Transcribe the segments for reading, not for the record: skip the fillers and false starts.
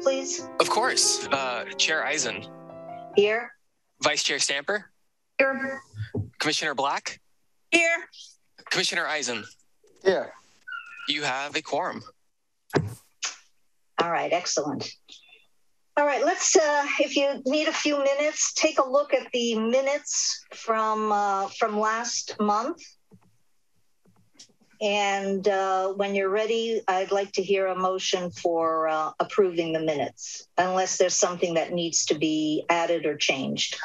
please? Of course. Chair Eisen. Here. Vice Chair Stamper. Here. Commissioner Black. Here. Commissioner Eisen. Here. You have a quorum. All right, excellent. All right, let's, if you need a few minutes, take a look at the minutes from last month. And when you're ready, I'd like to hear a motion for approving the minutes, unless there's something that needs to be added or changed.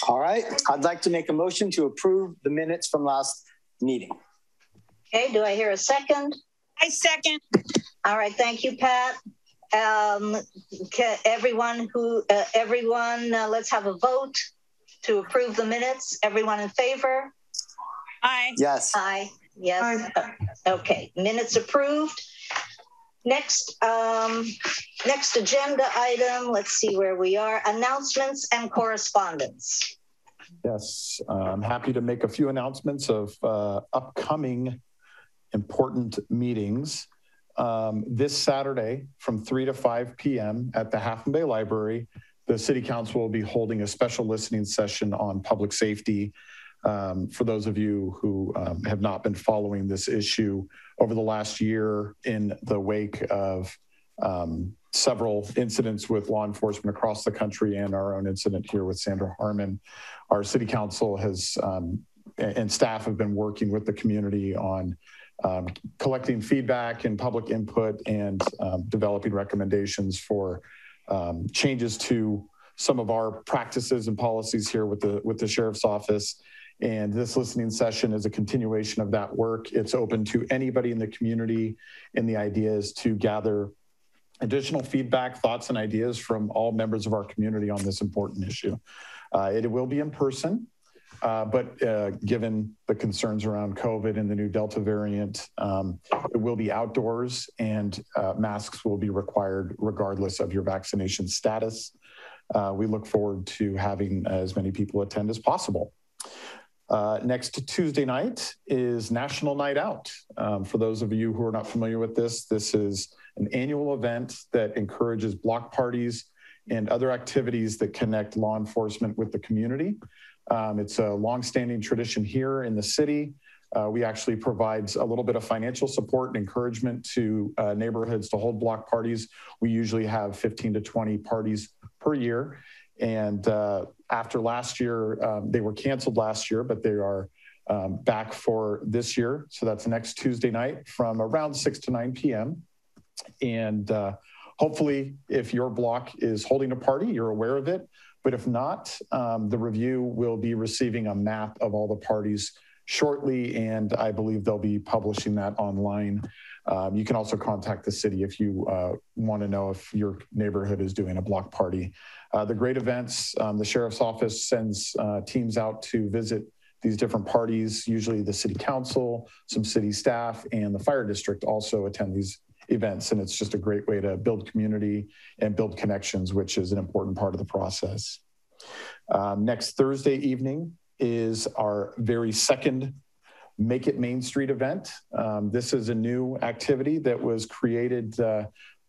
All right, I'd like to make a motion to approve the minutes from last meeting. Okay, do I hear a second? I second. All right, thank you, Pat. Everyone, let's have a vote to approve the minutes. Everyone in favor? Aye. Yes. Aye. Yes. Aye. Okay, minutes approved. Next agenda item, let's see where we are. Announcements and correspondence. Yes, I'm happy to make a few announcements of upcoming important meetings. This Saturday from 3 to 5 p.m. at the Half Moon Bay Library, the City Council will be holding a special listening session on public safety. For those of you who have not been following this issue over the last year in the wake of several incidents with law enforcement across the country and our own incident here with Sandra Harmon, our City Council has and staff have been working with the community on collecting feedback and public input and developing recommendations for changes to some of our practices and policies here with the Sheriff's Office. And this listening session is a continuation of that work. It's open to anybody in the community, and the idea is to gather additional feedback, thoughts, and ideas from all members of our community on this important issue. It will be in person, but given the concerns around COVID and the new Delta variant, it will be outdoors, and masks will be required regardless of your vaccination status. We look forward to having as many people attend as possible. Next Tuesday night is National Night Out. For those of you who are not familiar with this is an annual event that encourages block parties and other activities that connect law enforcement with the community. It's a longstanding tradition here in the city. We actually provide a little bit of financial support and encouragement to neighborhoods to hold block parties. We usually have 15 to 20 parties per year. And after last year, they were canceled last year, but they are back for this year. So that's next Tuesday night from around 6 to 9 p.m. And hopefully, if your block is holding a party, you're aware of it. But if not, the review will be receiving a map of all the parties shortly, and I believe they'll be publishing that online. You can also contact the city if you want to know if your neighborhood is doing a block party. The great events, the Sheriff's Office sends teams out to visit these different parties. Usually the City Council, some city staff, and the fire district also attend these events. And it's just a great way to build community and build connections, which is an important part of the process. Next Thursday evening is our very second Make It Main Street event. This is a new activity that was created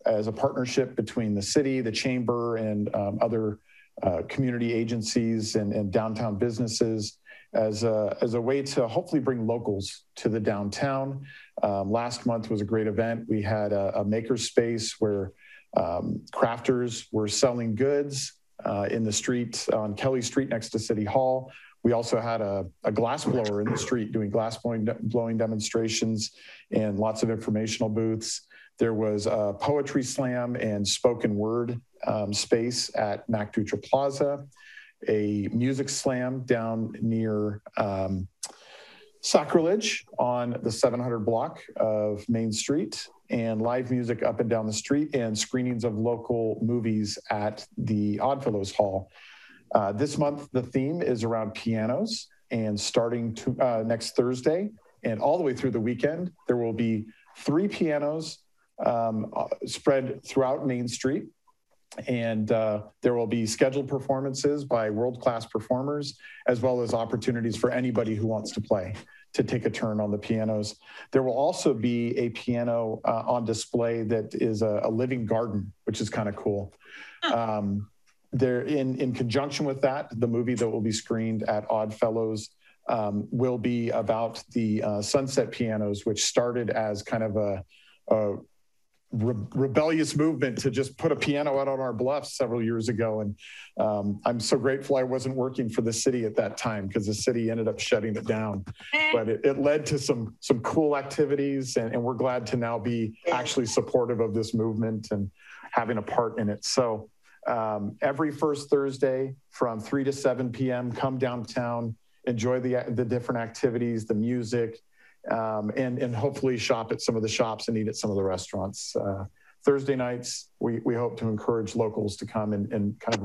as a partnership between the city, the chamber, and other community agencies and downtown businesses as a way to hopefully bring locals to the downtown. Last month was a great event. We had a maker space where crafters were selling goods in the street on Kelly Street next to City Hall. We also had a glass blower in the street doing glass blowing demonstrations and lots of informational booths. There was a poetry slam and spoken word space at Mac Dutra Plaza, a music slam down near Sacrilege on the 700 block of Main Street, and live music up and down the street, and screenings of local movies at the Oddfellows Hall. This month, the theme is around pianos, and starting next Thursday and all the way through the weekend, there will be 3 pianos spread throughout Main Street. And there will be scheduled performances by world-class performers, as well as opportunities for anybody who wants to play to take a turn on the pianos. There will also be a piano on display that is a living garden, which is kind of cool. There, in conjunction with that, the movie that will be screened at Oddfellows will be about the sunset pianos, which started as kind of a rebellious movement to just put a piano out on our bluffs several years ago. And I'm so grateful I wasn't working for the city at that time, because the city ended up shutting it down. But it led to some cool activities, and we're glad to now be actually supportive of this movement and having a part in it. So every first Thursday from 3 to 7 p.m., come downtown, enjoy the different activities, the music, and hopefully shop at some of the shops and eat at some of the restaurants. Thursday nights, we hope to encourage locals to come and kind of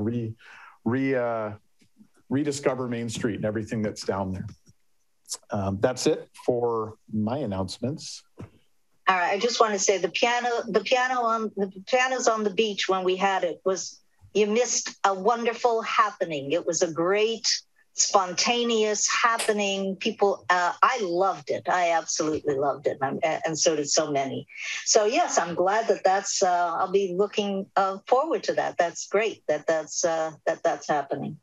rediscover Main Street and everything that's down there. That's it for my announcements. All right, I just want to say the pianos on the beach when we had it was, you missed a wonderful happening. It was a great, spontaneous happening. People, I loved it. I absolutely loved it. And so did so many. So yes, I'm glad that's, I'll be looking forward to that. That's great that's happening.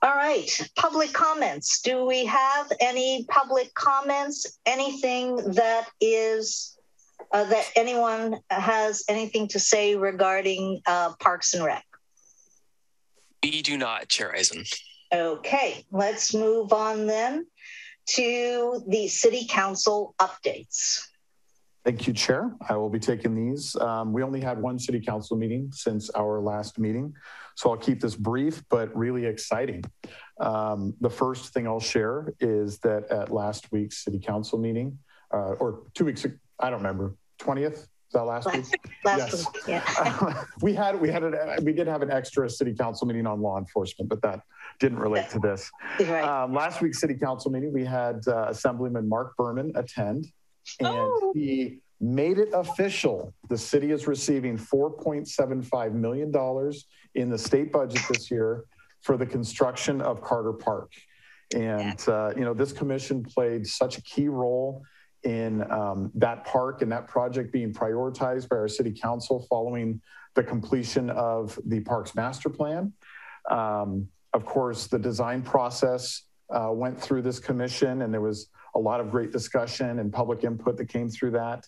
All right, public comments. Do we have any public comments? Anything that is, that anyone has anything to say regarding Parks and Rec? We do not, Chair Eisen. Okay, let's move on then to the City Council updates. Thank you, Chair. I will be taking these. We only had one City Council meeting since our last meeting, so I'll keep this brief, but really exciting. The first thing I'll share is that at last week's City Council meeting, or 2 weeks, I don't remember, 20th? Is that last week? Last yes. week, yeah. we did have an extra City Council meeting on law enforcement, but that didn't relate to this. Right. Last week's City Council meeting, we had Assemblyman Mark Berman attend, and he made it official. The city is receiving $4.75 million in the state budget this year for the construction of Carter Park. And, this commission played such a key role in that park and that project being prioritized by our city council following the completion of the park's master plan. Of course, the design process went through this commission, and there was a lot of great discussion and public input that came through that.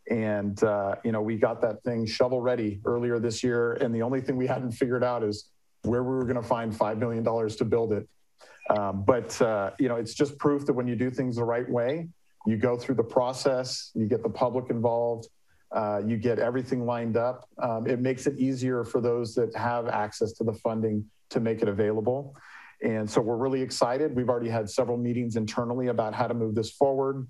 And, we got that thing shovel ready earlier this year. And the only thing we hadn't figured out is where we were going to find $5 million to build it. But it's just proof that when you do things the right way, you go through the process, you get the public involved, you get everything lined up. It makes it easier for those that have access to the funding to make it available. And so we're really excited. We've already had several meetings internally about how to move this forward.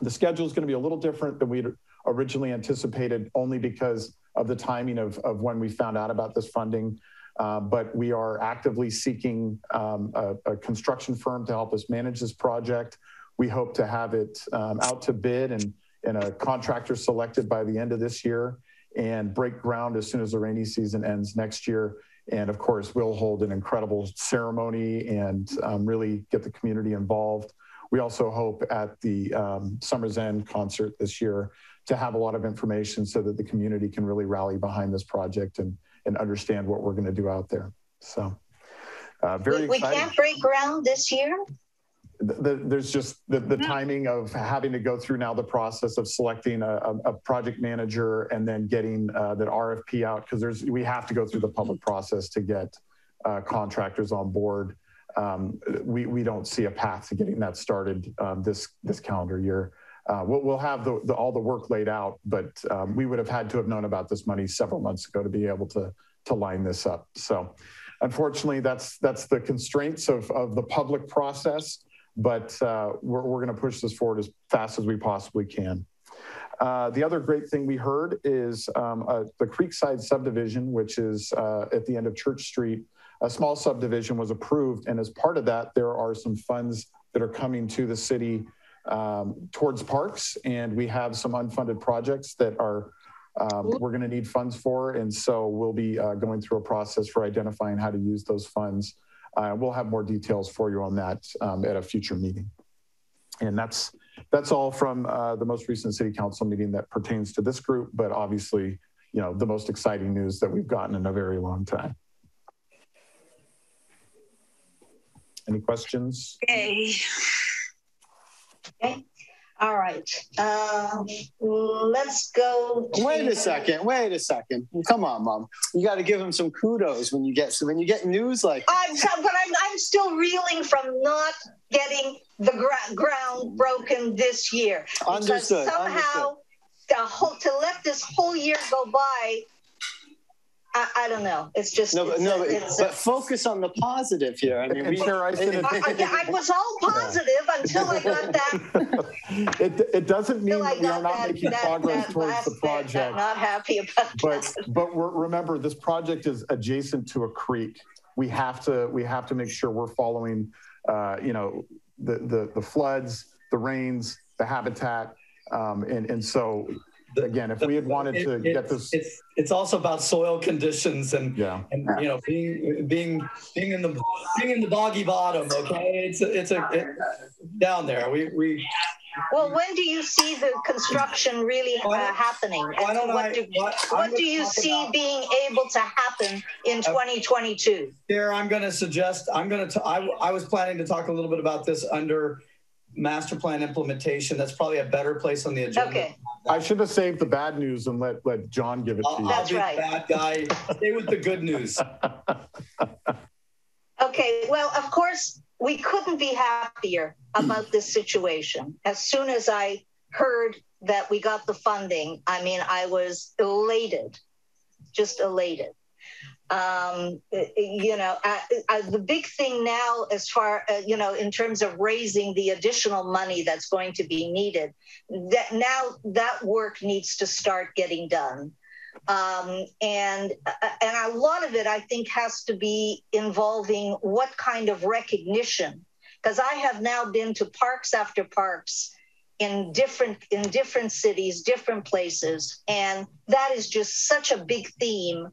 The schedule is going to be a little different than we'd originally anticipated, only because of the timing of when we found out about this funding. But we are actively seeking a construction firm to help us manage this project. We hope to have it out to bid and a contractor selected by the end of this year and break ground as soon as the rainy season ends next year. And of course, we'll hold an incredible ceremony and really get the community involved. We also hope at the Summer's End concert this year to have a lot of information so that the community can really rally behind this project and understand what we're going to do out there. So very exciting. We can't break ground this year? There's just the timing of having to go through now the process of selecting a project manager and then getting that RFP out, because we have to go through the public process to get contractors on board. We don't see a path to getting that started this calendar year. We'll have all the work laid out, but we would have had to have known about this money several months ago to be able to line this up. So unfortunately, that's the constraints of the public process. But we're going to push this forward as fast as we possibly can. The other great thing we heard is the Creekside subdivision, which is at the end of Church Street. A small subdivision was approved, and as part of that, there are some funds that are coming to the city towards parks, and we have some unfunded projects that are we're going to need funds for. And so we'll be going through a process for identifying how to use those funds. We'll have more details for you on that at a future meeting. And that's all from the most recent city council meeting that pertains to this group, but obviously, you know, the most exciting news that we've gotten in a very long time. Any questions? Okay. Okay. All right. Let's go. Wait a second. Come on, Mom. You got to give him some kudos when you get news like. But I'm still reeling from not getting the ground broken this year. Understood. Because somehow to let this whole year go by. I don't know. It's just but focus on the positive here. I mean, I was all positive until I got that. It doesn't mean that we are not making progress towards the project. I'm not happy about that. But remember, this project is adjacent to a creek. We have to make sure we're following, you know, the floods, the rains, the habitat, and so. Again, if we had wanted to get this, it's also about soil conditions and you know being in the boggy bottom. Okay, it's down there. Well, when do you see the construction really happening? What do you see being able to happen in 2022? Here, I'm going to suggest. I was planning to talk a little bit about this under master plan implementation. That's probably a better place on the agenda. Okay. I should have saved the bad news and let John give it to you. That's right. Bad guy. Stay with the good news. Okay. Well, of course, we couldn't be happier about this situation. As soon as I heard that we got the funding, I mean, I was elated, just elated. You know, the big thing now, as far you know, in terms of raising the additional money that's going to be needed, that work needs to start getting done, and a lot of it, I think, has to be involving what kind of recognition. Because I have now been to parks after parks in different cities, different places, and that is just such a big theme.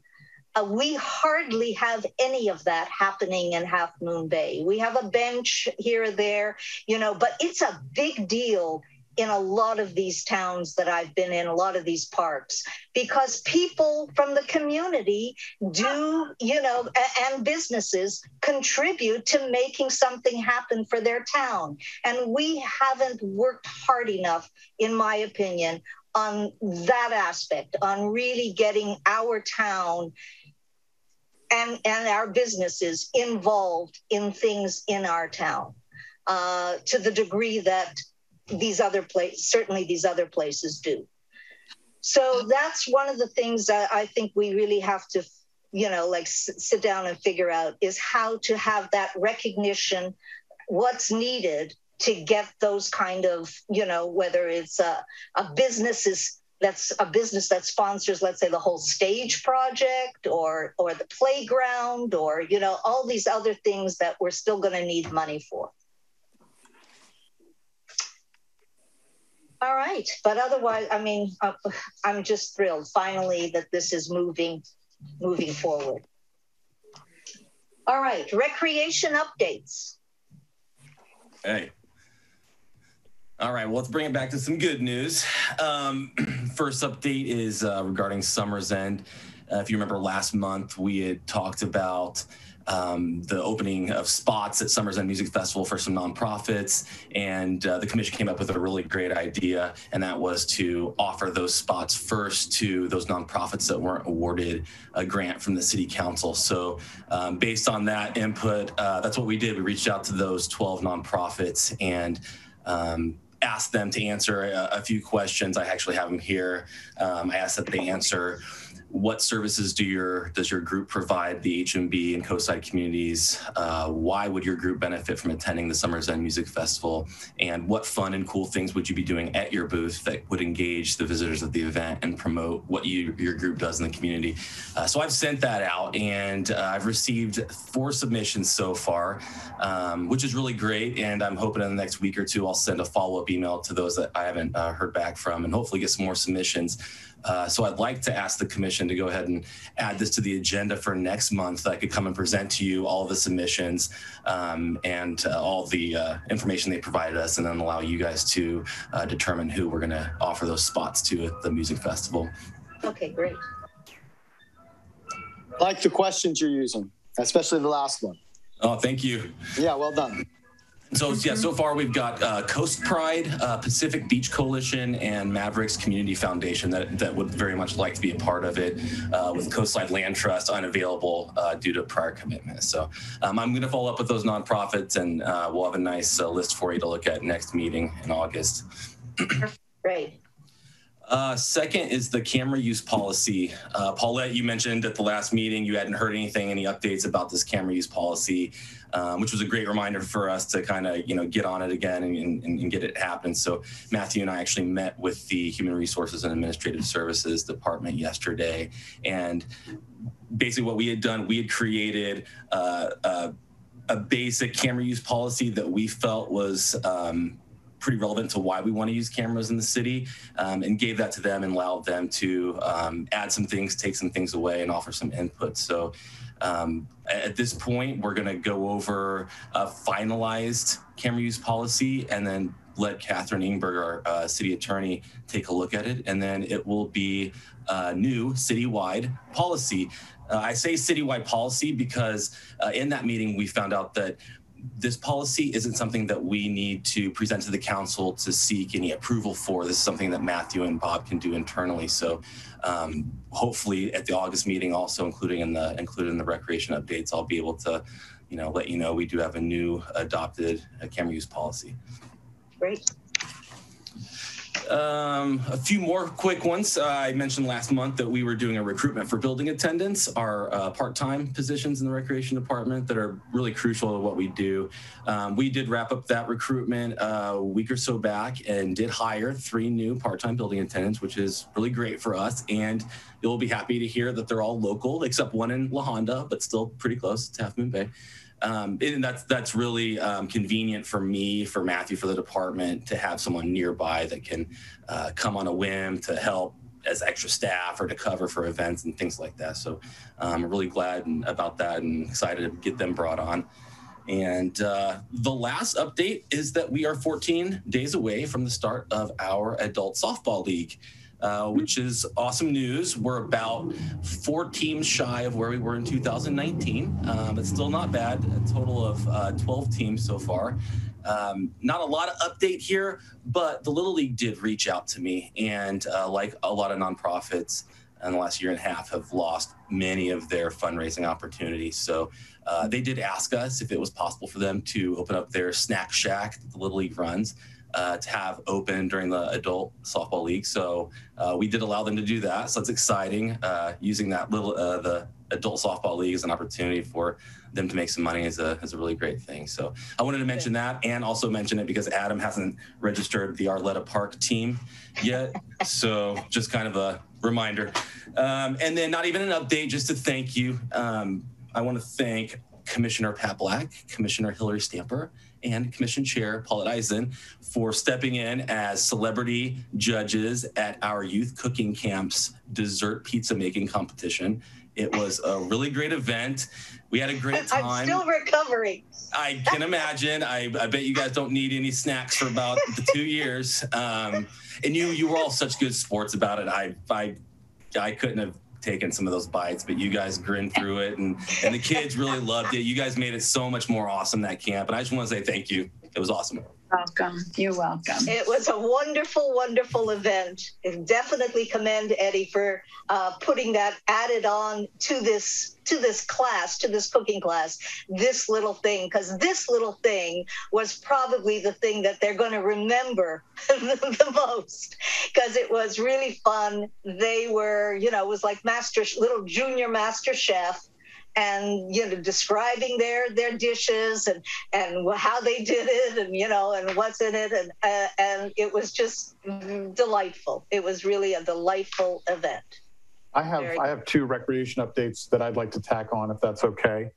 We hardly have any of that happening in Half Moon Bay. We have a bench here or there, you know, but it's a big deal in a lot of these towns that I've been in, a lot of these parks, because people from the community do, you know, and businesses contribute to making something happen for their town. And we haven't worked hard enough, in my opinion, on that aspect, on really getting our town and our businesses involved in things in our town to the degree that certainly these other places do. So that's one of the things that I think we really have to, you know, like sit down and figure out, is how to have that recognition, what's needed to get those kind of, you know, whether it's a business that sponsors, let's say, the whole stage project or the playground, or, you know, all these other things that we're still going to need money for. All right. But otherwise, I mean, I'm just thrilled finally that this is moving forward. All right. Recreation updates. Hey. All right, well, let's bring it back to some good news. First update is regarding Summer's End. If you remember last month, we had talked about the opening of spots at Summer's End Music Festival for some nonprofits, and the commission came up with a really great idea, and that was to offer those spots first to those nonprofits that weren't awarded a grant from the city council. So based on that input, that's what we did. We reached out to those 12 nonprofits and asked them to answer a few questions. I actually have them here. I asked that they answer: what services does your group provide the HMB and coastside communities? Why would your group benefit from attending the Summer's End Music Festival? And what fun and cool things would you be doing at your booth that would engage the visitors of the event and promote what your group does in the community? So I've sent that out, and I've received 4 submissions so far, which is really great. And I'm hoping in the next week or two, I'll send a follow-up email to those that I haven't heard back from, and hopefully get some more submissions. So I'd like to ask the commission to go ahead and add this to the agenda for next month, that I could come and present to you all the submissions and all the information they provided us, and then allow you guys to determine who we're going to offer those spots to at the music festival. Okay, great. I like the questions you're using, especially the last one. Oh, thank you. Yeah, well done. So yeah, so far we've got Coast Pride, Pacific Beach Coalition, and Mavericks Community Foundation that would very much like to be a part of it, with Coastside Land Trust unavailable due to prior commitments. So I'm going to follow up with those nonprofits, and we'll have a nice list for you to look at next meeting in August. Great. Second is the camera use policy. Paulette, you mentioned at the last meeting you hadn't heard anything, any updates about this camera use policy, which was a great reminder for us to kind of, get on it again and get it happen. So Matthew and I actually met with the Human Resources and Administrative Services Department yesterday, and basically what we had done, we had created a basic camera use policy that we felt was pretty relevant to why we want to use cameras in the city, and gave that to them and allowed them to add some things, take some things away, and offer some input. So at this point, we're going to go over a finalized camera use policy and then let Catherine Ingberg, our city attorney, take a look at it. And then it will be a new citywide policy. I say citywide policy because in that meeting, we found out that this policy isn't something that we need to present to the council to seek any approval for. This is something that Matthew and Bob can do internally. So hopefully at the August meeting, also included in the recreation updates, I'll be able to, let you know we do have a new adopted camera use policy. Great. A few more quick ones. I mentioned last month that we were doing a recruitment for building attendants, our part-time positions in the recreation department that are really crucial to what we do. We did wrap up that recruitment a week or so back and did hire 3 new part-time building attendants, which is really great for us. And you'll be happy to hear that they're all local, except one in La Honda, but still pretty close to Half Moon Bay. And that's really convenient for me, for Matthew, for the department to have someone nearby that can come on a whim to help as extra staff or to cover for events and things like that. So I'm really glad about that and excited to get them brought on. And the last update is that we are 14 days away from the start of our adult softball league. Which is awesome news. We're about 4 teams shy of where we were in 2019. It's still not bad. A total of 12 teams so far. Not a lot of update here, but the Little League did reach out to me, and like a lot of nonprofits in the last year and a half have lost many of their fundraising opportunities. So they did ask us if it was possible for them to open up their snack shack that the Little League runs to have open during the adult softball league. So we did allow them to do that. So it's exciting, using that the adult softball league as an opportunity for them to make some money is a really great thing. So I wanted to mention that, and also mention it because Adam hasn't registered the Arletta Park team yet. So just kind of a reminder. And then not even an update, just to thank you. I want to thank Commissioner Pat Black, Commissioner Hillary Stamper, and Commission Chair Paulette Eisen for stepping in as celebrity judges at our youth cooking camp's dessert pizza making competition. It was a really great event. We had a great time. I'm still recovering. I can imagine. I bet you guys don't need any snacks for about the 2 years. And you were all such good sports about it. I couldn't have taken some of those bites, but you guys grinned through it, and the kids really loved it. You guys made it so much more awesome, that camp, and I just want to say thank you. It was awesome. Welcome. You're welcome. It was a wonderful, wonderful event. And definitely commend Eddie for putting that added on to this class, to this cooking class, this little thing, because this little thing was probably the thing that they're going to remember the most, because it was really fun. They were, it was like little junior master chef, and describing their dishes and how they did it, and what's in it, and it was just delightful. It was really a delightful event. I have 2 recreation updates that I'd like to tack on, if that's okay.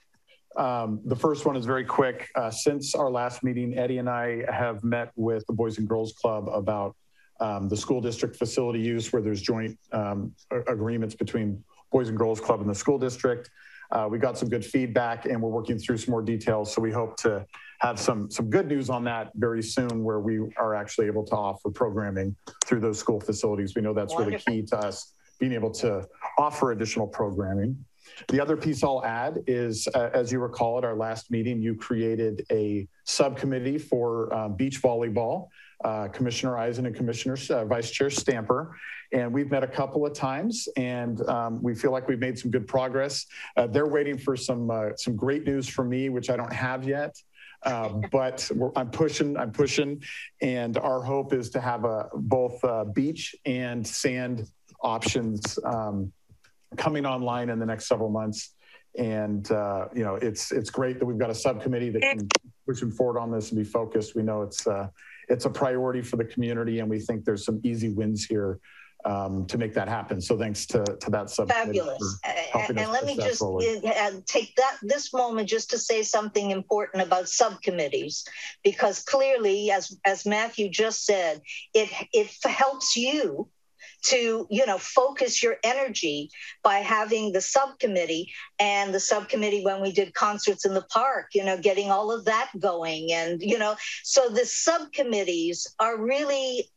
The first one is very quick. Since our last meeting, Eddie and I have met with the Boys and Girls Club about the school district facility use where there's joint agreements between Boys and Girls Club and the school district. We got some good feedback and we're working through some more details. So we hope to have some good news on that very soon where we are actually able to offer programming through those school facilities. We know that's Wonderful. Really key to us being able to offer additional programming. The other piece I'll add is, as you recall at our last meeting, you created a subcommittee for beach volleyball, Commissioner Eisen and Commissioner Vice Chair Stamper. And we've met a couple of times and we feel like we've made some good progress. They're waiting for some great news from me, which I don't have yet. But I'm pushing, and our hope is to have both beach and sand options coming online in the next several months. And you know, it's great that we've got a subcommittee that can push forward on this and be focused. We know it's a priority for the community, and we think there's some easy wins here to make that happen. So thanks to that subcommittee. Fabulous. And let me just take this moment just to say something important about subcommittees, because clearly, as Matthew just said, it helps you to, you know, focus your energy by having the subcommittee, and the subcommittee when we did concerts in the park, you know, getting all of that going. And, you know, so the subcommittees are really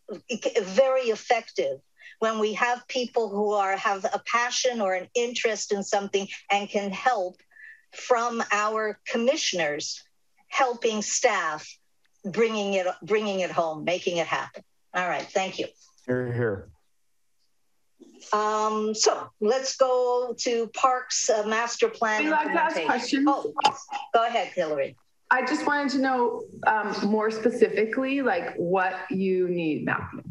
very effective when we have people who have a passion or an interest in something and can help from our commissioners, helping staff, bringing it home, making it happen. All right, thank you. Here, here. So let's go to Parks Master Plan. We'd like to ask questions. Oh, go ahead, Hillary. I just wanted to know more specifically, like what you need, Matthew.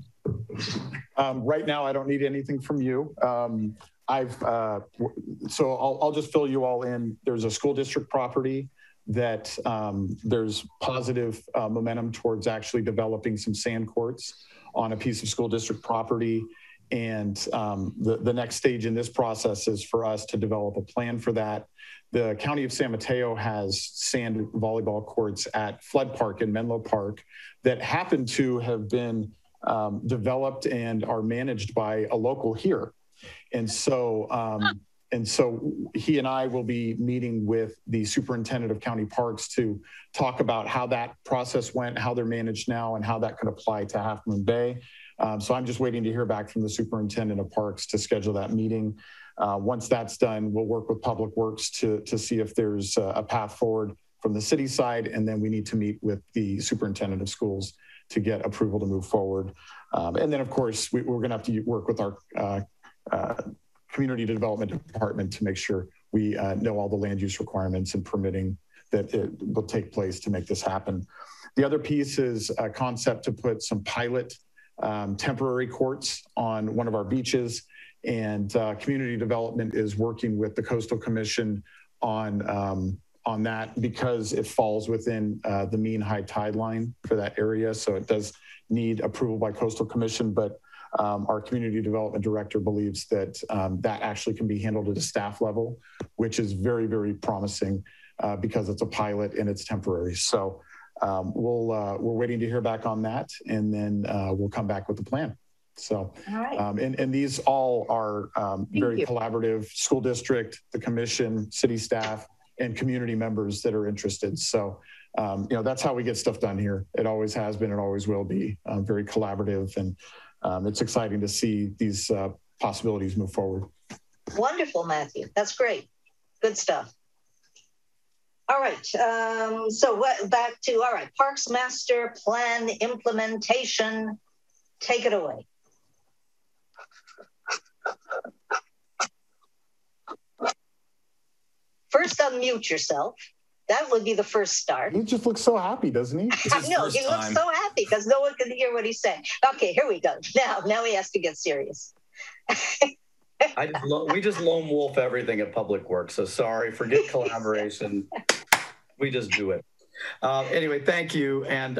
Right now, I don't need anything from you. So I'll just fill you all in. There's a school district property that there's positive momentum towards actually developing some sand courts on a piece of school district property. And the next stage in this process is for us to develop a plan for that. The County of San Mateo has sand volleyball courts at Flood Park and Menlo Park that happen to have been developed and are managed by a local here. And so he and I will be meeting with the superintendent of county parks to talk about how that process went, how they're managed now, and how that could apply to Half Moon Bay. So I'm just waiting to hear back from the superintendent of parks to schedule that meeting. Once that's done, we'll work with Public Works to see if there's a path forward from the city side, and then we need to meet with the superintendent of schools to get approval to move forward. And then, of course, we're going to have to work with our community development department to make sure we know all the land use requirements and permitting that it will take place to make this happen. The other piece is a concept to put some pilot temporary courts on one of our beaches, and community development is working with the Coastal Commission on that because it falls within the mean high tide line for that area. So it does need approval by Coastal Commission, but our community development director believes that that actually can be handled at a staff level, which is very, very promising because it's a pilot and it's temporary. So we're waiting to hear back on that, and then we'll come back with the plan. So, and these all are very collaborative: school district, the commission, city staff, and community members that are interested. So, you know, that's how we get stuff done here. It always has been, it always will be very collaborative, and it's exciting to see these possibilities move forward. Wonderful, Matthew. That's great. Good stuff. All right. So back to, all right, Parks Master Plan implementation. Take it away. First, unmute yourself. That would be the first start. He just looks so happy, doesn't he? I know, he looks so happy because no one can hear what he's saying. Okay, here we go. Now he has to get serious. We just lone wolf everything at Public Works. So sorry, forget collaboration. We just do it. Anyway, thank you, and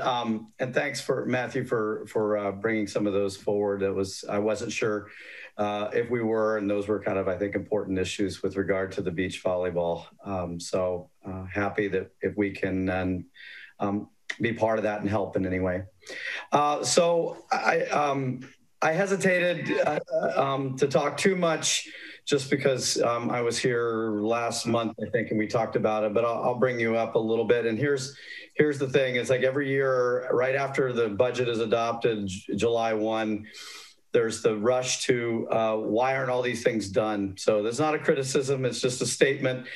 thanks for Matthew for bringing some of those forward. I wasn't sure if we were, and those were kind of, I think, important issues with regard to the beach volleyball. So happy that if we can be part of that and help in any way. So I hesitated to talk too much just because I was here last month, I think, and we talked about it, but I'll bring you up a little bit. And here's the thing. It's like every year, right after the budget is adopted, July 1, there's the rush to why aren't all these things done? So there's not a criticism. It's just a statement.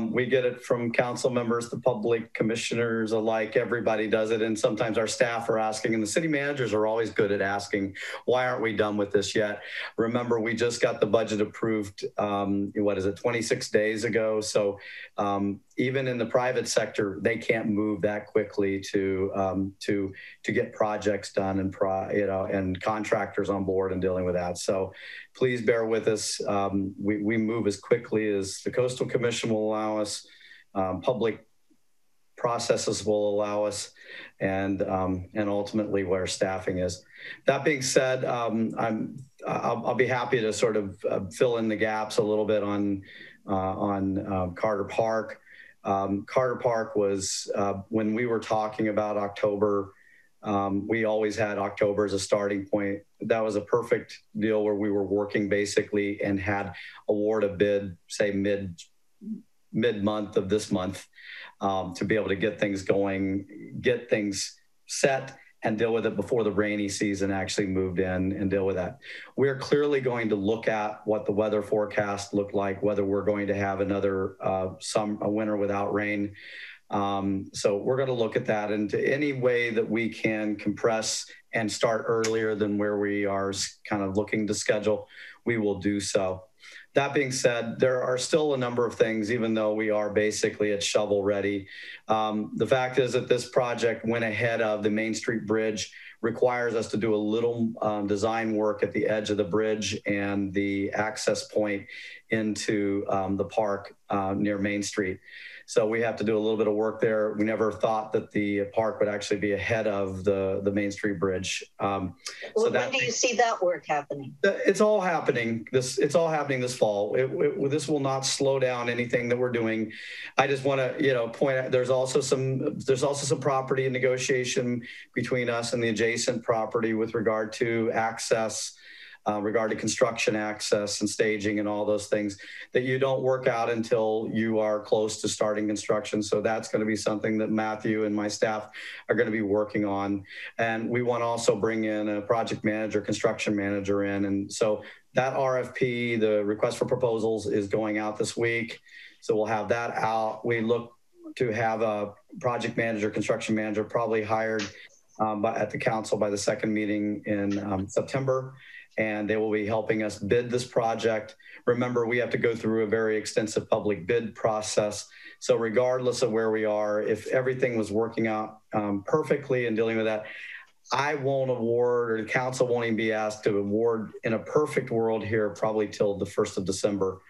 We get it from council members, the public, commissioners alike. Everybody does it. And sometimes our staff are asking, and the city managers are always good at asking, why aren't we done with this yet? Remember, we just got the budget approved, 26 days ago. So even in the private sector, they can't move that quickly to get projects done and contractors on board and dealing with that. So please bear with us. We move as quickly as the Coastal Commission will allow us, public processes will allow us, and ultimately where staffing is. That being said, I'll be happy to sort of fill in the gaps a little bit on Carter Park. Carter Park was, when we were talking about October, we always had October as a starting point. That was a perfect deal where we were working basically and had award a bid, say mid-month of this month, to be able to get things going, get things set, and deal with it before the rainy season actually moved in and deal with that. We're clearly going to look at what the weather forecast looked like, whether we're going to have another a winter without rain. So we're going to look at that, and to any way that we can compress and start earlier than where we are kind of looking to schedule, we will do so. That being said, there are still a number of things, even though we are basically at shovel ready. The fact is that this project went ahead of the Main Street Bridge, requires us to do a little design work at the edge of the bridge and the access point into the park near Main Street. So we have to do a little bit of work there. We never thought that the park would actually be ahead of the Main Street Bridge. When do you see that work happening? It's all happening. It's all happening this fall. This will not slow down anything that we're doing. I just want to, point out there's also some property in negotiation between us and the adjacent property with regard to access. Regard to construction access and staging and all those things that you don't work out until you are close to starting construction. So that's going to be something that Matthew and my staff are going to be working on. And we want to also bring in a project manager, construction manager in. And so that RFP, the request for proposals, is going out this week. So we'll have that out. We look to have a project manager, construction manager probably hired at the council by the second meeting in September. And they will be helping us bid this project. Remember, we have to go through a very extensive public bid process. So regardless of where we are, if everything was working out perfectly and dealing with that, I won't award, or the council won't even be asked to award in a perfect world here, probably till the 1st of December.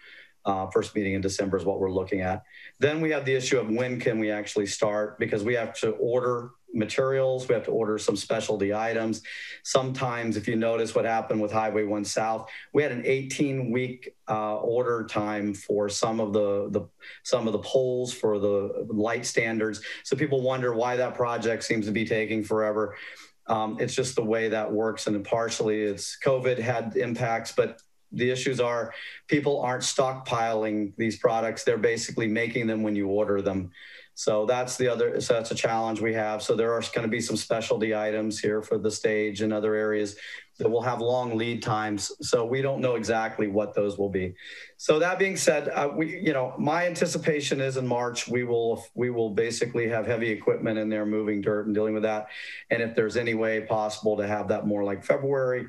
First meeting in December is what we're looking at. Then we have the issue of when can we actually start, because we have to order materials, we have to order some specialty items. Sometimes, if you notice what happened with Highway 1 South, we had an 18-week order time for some of the poles for the light standards. So people wonder why that project seems to be taking forever. It's just the way that works, and partially it's COVID had impacts, but the issues are people aren't stockpiling these products. They're basically making them when you order them. So that's a challenge we have. So there are going to be some specialty items here for the stage and other areas that will have long lead times. So we don't know exactly what those will be. So that being said, my anticipation is in March, we will basically have heavy equipment in there moving dirt and dealing with that. And if there's any way possible to have that more like February,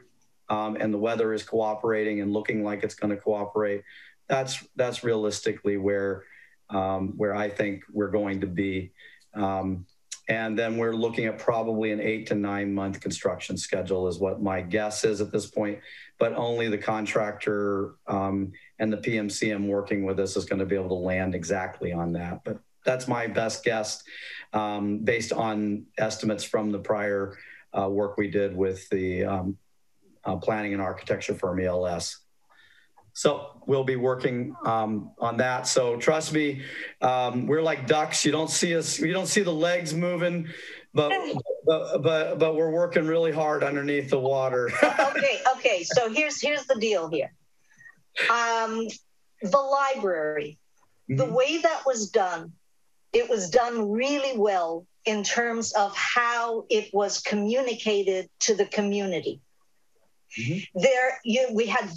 and the weather is cooperating and looking like it's going to cooperate, that's realistically where I think we're going to be. And then we're looking at probably an 8 to 9 month construction schedule is what my guess is at this point, but only the contractor and the PMCM working with us is going to be able to land exactly on that. But that's my best guess based on estimates from the prior work we did with the planning and architecture firm ELS. So we'll be working on that. So trust me, we're like ducks. You don't see us, you don't see the legs moving. but we're working really hard underneath the water. Okay. So here's the deal here. The library, the way that was done, it was done really well in terms of how it was communicated to the community. We had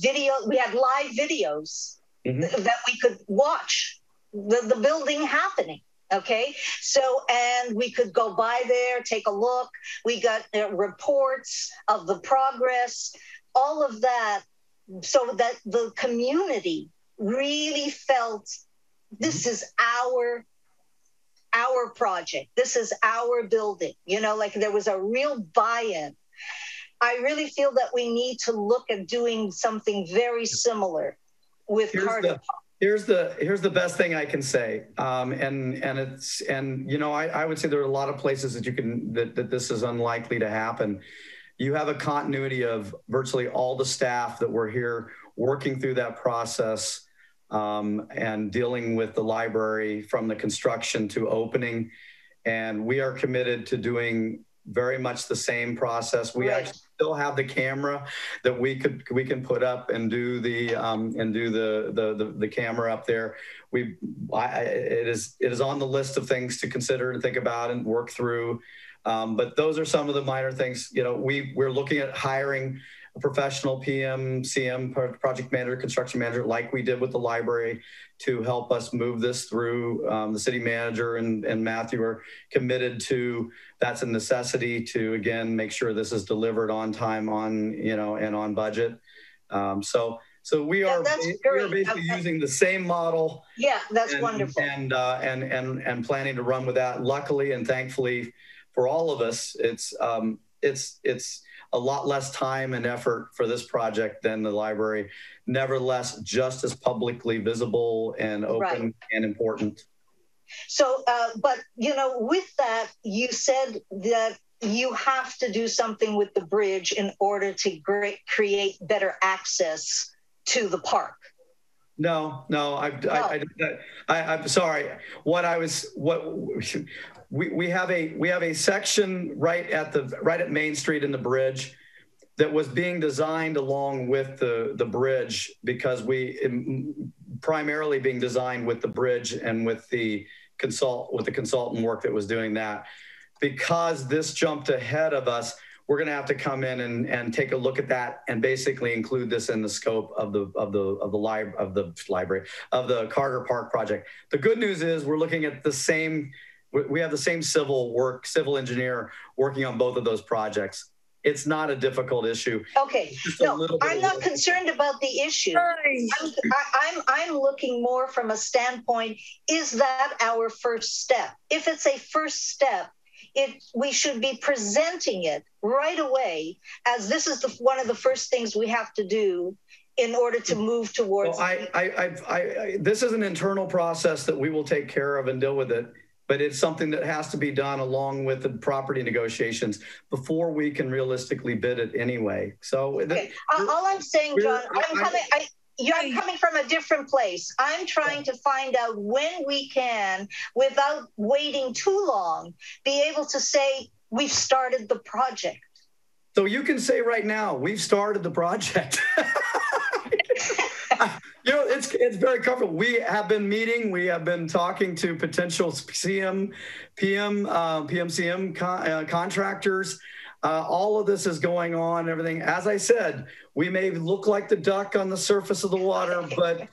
live videos that we could watch the building happening. Okay, so, and we could go by there, take a look. We got reports of the progress, all of that, so that the community really felt this is our project. This is our building. You know, like there was a real buy-in. I really feel that we need to look at doing something very similar with Carter Park. Here's the best thing I can say, and you know, I would say there are a lot of places that this is unlikely to happen. You have a continuity of virtually all the staff that were here working through that process and dealing with the library from the construction to opening, and we are committed to doing very much the same process. We actually still have the camera that we can put up and do the camera up there. It is on the list of things to consider and think about and work through. But those are some of the minor things. You know, we're looking at hiring a professional PM, CM, project manager, construction manager, like we did with the library, to help us move this through. The city manager and Matthew are committed to, that's a necessity to, again, make sure this is delivered on time, and on budget. So we are basically using the same model. Yeah, that's wonderful. And planning to run with that. Luckily and thankfully for all of us, it's a lot less time and effort for this project than the library. Nevertheless, just as publicly visible and open and important. So, but you know, with that, you said that you have to do something with the bridge in order to create better access to the park. No, I'm sorry. We have a section right at Main Street in the bridge that was being designed along with the bridge, because primarily being designed with the bridge and with the consultant work that was doing that. Because this jumped ahead of us, we're going to have to come in and take a look at that and basically include this in the scope of the library, of the Carter Park project. The good news is we're looking at the same. We have the same civil engineer working on both of those projects. It's not a difficult issue. Okay, no, I'm not concerned about the issue. I'm looking more from a standpoint, is that our first step? If it's a first step, we should be presenting it right away as this is one of the first things we have to do in order to move towards. Well, this is an internal process that we will take care of and deal with it. But it's something that has to be done along with the property negotiations before we can realistically bid it anyway. So all I'm saying, John, I'm coming from a different place. I'm trying to find out when we can, without waiting too long, be able to say we've started the project. So you can say right now, we've started the project. You know, it's very comfortable. We have been meeting. We have been talking to potential PM, CM contractors. All of this is going on. Everything. As I said, we may look like the duck on the surface of the water, but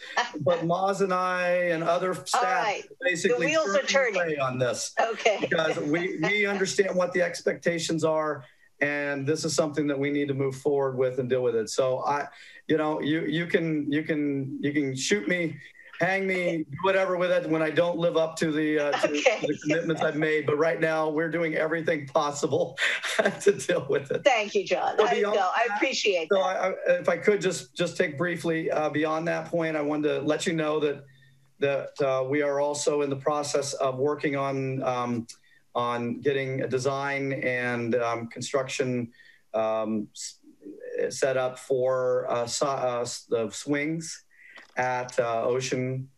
Maz and I and other staff basically the wheels are turning on this. Okay. Because we understand what the expectations are. And this is something that we need to move forward with and deal with it. So you can shoot me, hang me, do whatever with it when I don't live up to the commitments I've made. But right now we're doing everything possible to deal with it. Thank you, John. I appreciate that. So if I could just take briefly beyond that point, I wanted to let you know that we are also in the process of working on getting a design and construction set up for the swings at Ocean.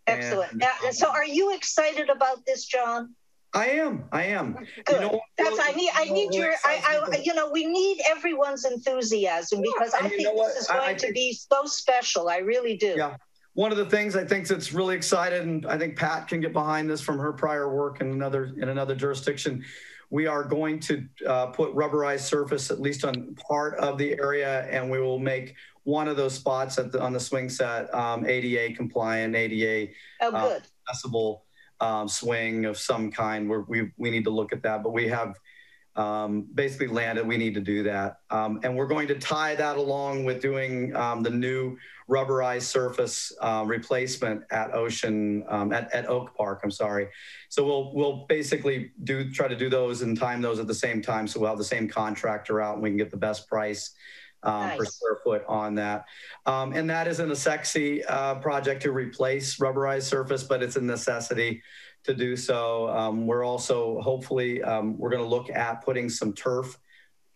Excellent. So are you excited about this, John? I am. Good. You know, we need everyone's enthusiasm because I think this is going to be so special. I really do. Yeah. One of the things I think that's really excited, and I think Pat can get behind this from her prior work in another jurisdiction, we are going to put rubberized surface at least on part of the area, and we will make one of those spots on the swing set ADA compliant, ADA accessible swing of some kind. We need to look at that, but we have basically landed. We need to do that, and we're going to tie that along with doing the new rubberized surface replacement at at Oak Park. I'm sorry. So we'll basically try to do those and time those at the same time, so we'll have the same contractor out and we can get the best price per square foot on that. And that isn't a sexy project to replace rubberized surface, but it's a necessity to do so. We're also hopefully we're going to look at putting some turf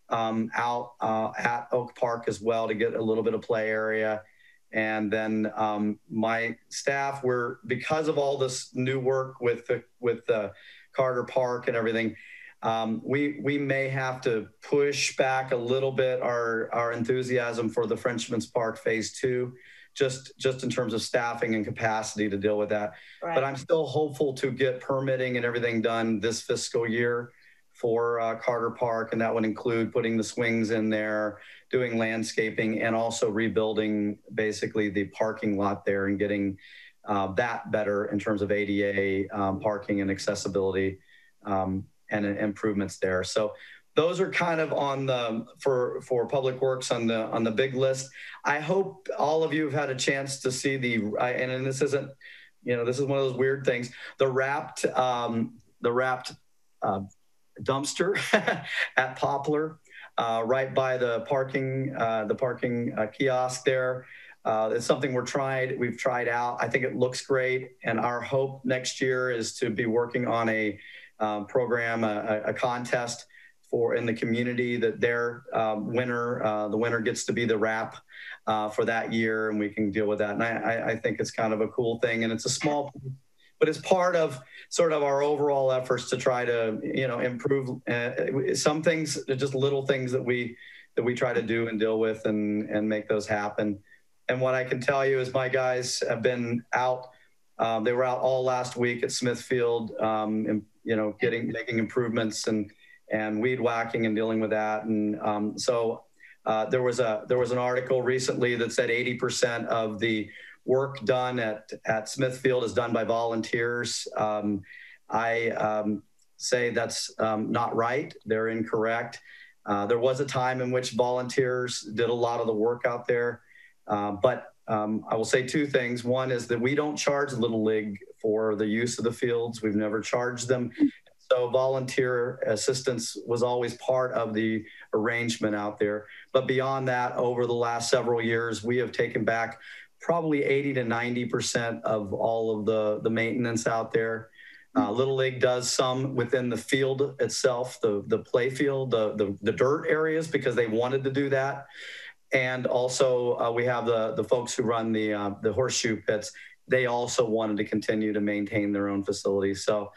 out at Oak Park as well to get a little bit of play area. And then my staff, because of all this new work with Carter Park and everything, we may have to push back a little bit our enthusiasm for the Frenchman's Park Phase 2, just in terms of staffing and capacity to deal with that. Right. But I'm still hopeful to get permitting and everything done this fiscal year for Carter Park, and that would include putting the swings in there, doing landscaping, and also rebuilding basically the parking lot there and getting that better in terms of ADA parking and accessibility and improvements there. So those are kind of on the for Public Works on the big list. I hope all of you have had a chance to see and this isn't, this is one of those weird things. The wrapped dumpster at Poplar, right by the parking kiosk there. It's something we've tried out. I think it looks great, and our hope next year is to be working on a program, a contest in the community that their the winner gets to be the wrap for that year, and we can deal with that. And I think it's kind of a cool thing, and it's a small, but it's part of sort of our overall efforts to try to improve some things. They're just little things that we try to do and deal with and make those happen. And what I can tell you is my guys have been out. They were out all last week at Smithfield, and making improvements and weed whacking and dealing with that. And so there was an article recently that said 80% of the work done at Smithfield is done by volunteers. I say that's not right. They're incorrect. There was a time in which volunteers did a lot of the work out there. But I will say two things. One is that we don't charge Little League for the use of the fields. We've never charged them. So volunteer assistance was always part of the arrangement out there. But beyond that, over the last several years, we have taken back probably 80 to 90% of all of the maintenance out there. Little League does some within the field itself, the play field, the dirt areas, because they wanted to do that. And also we have the folks who run the horseshoe pits. They also wanted to continue to maintain their own facilities. So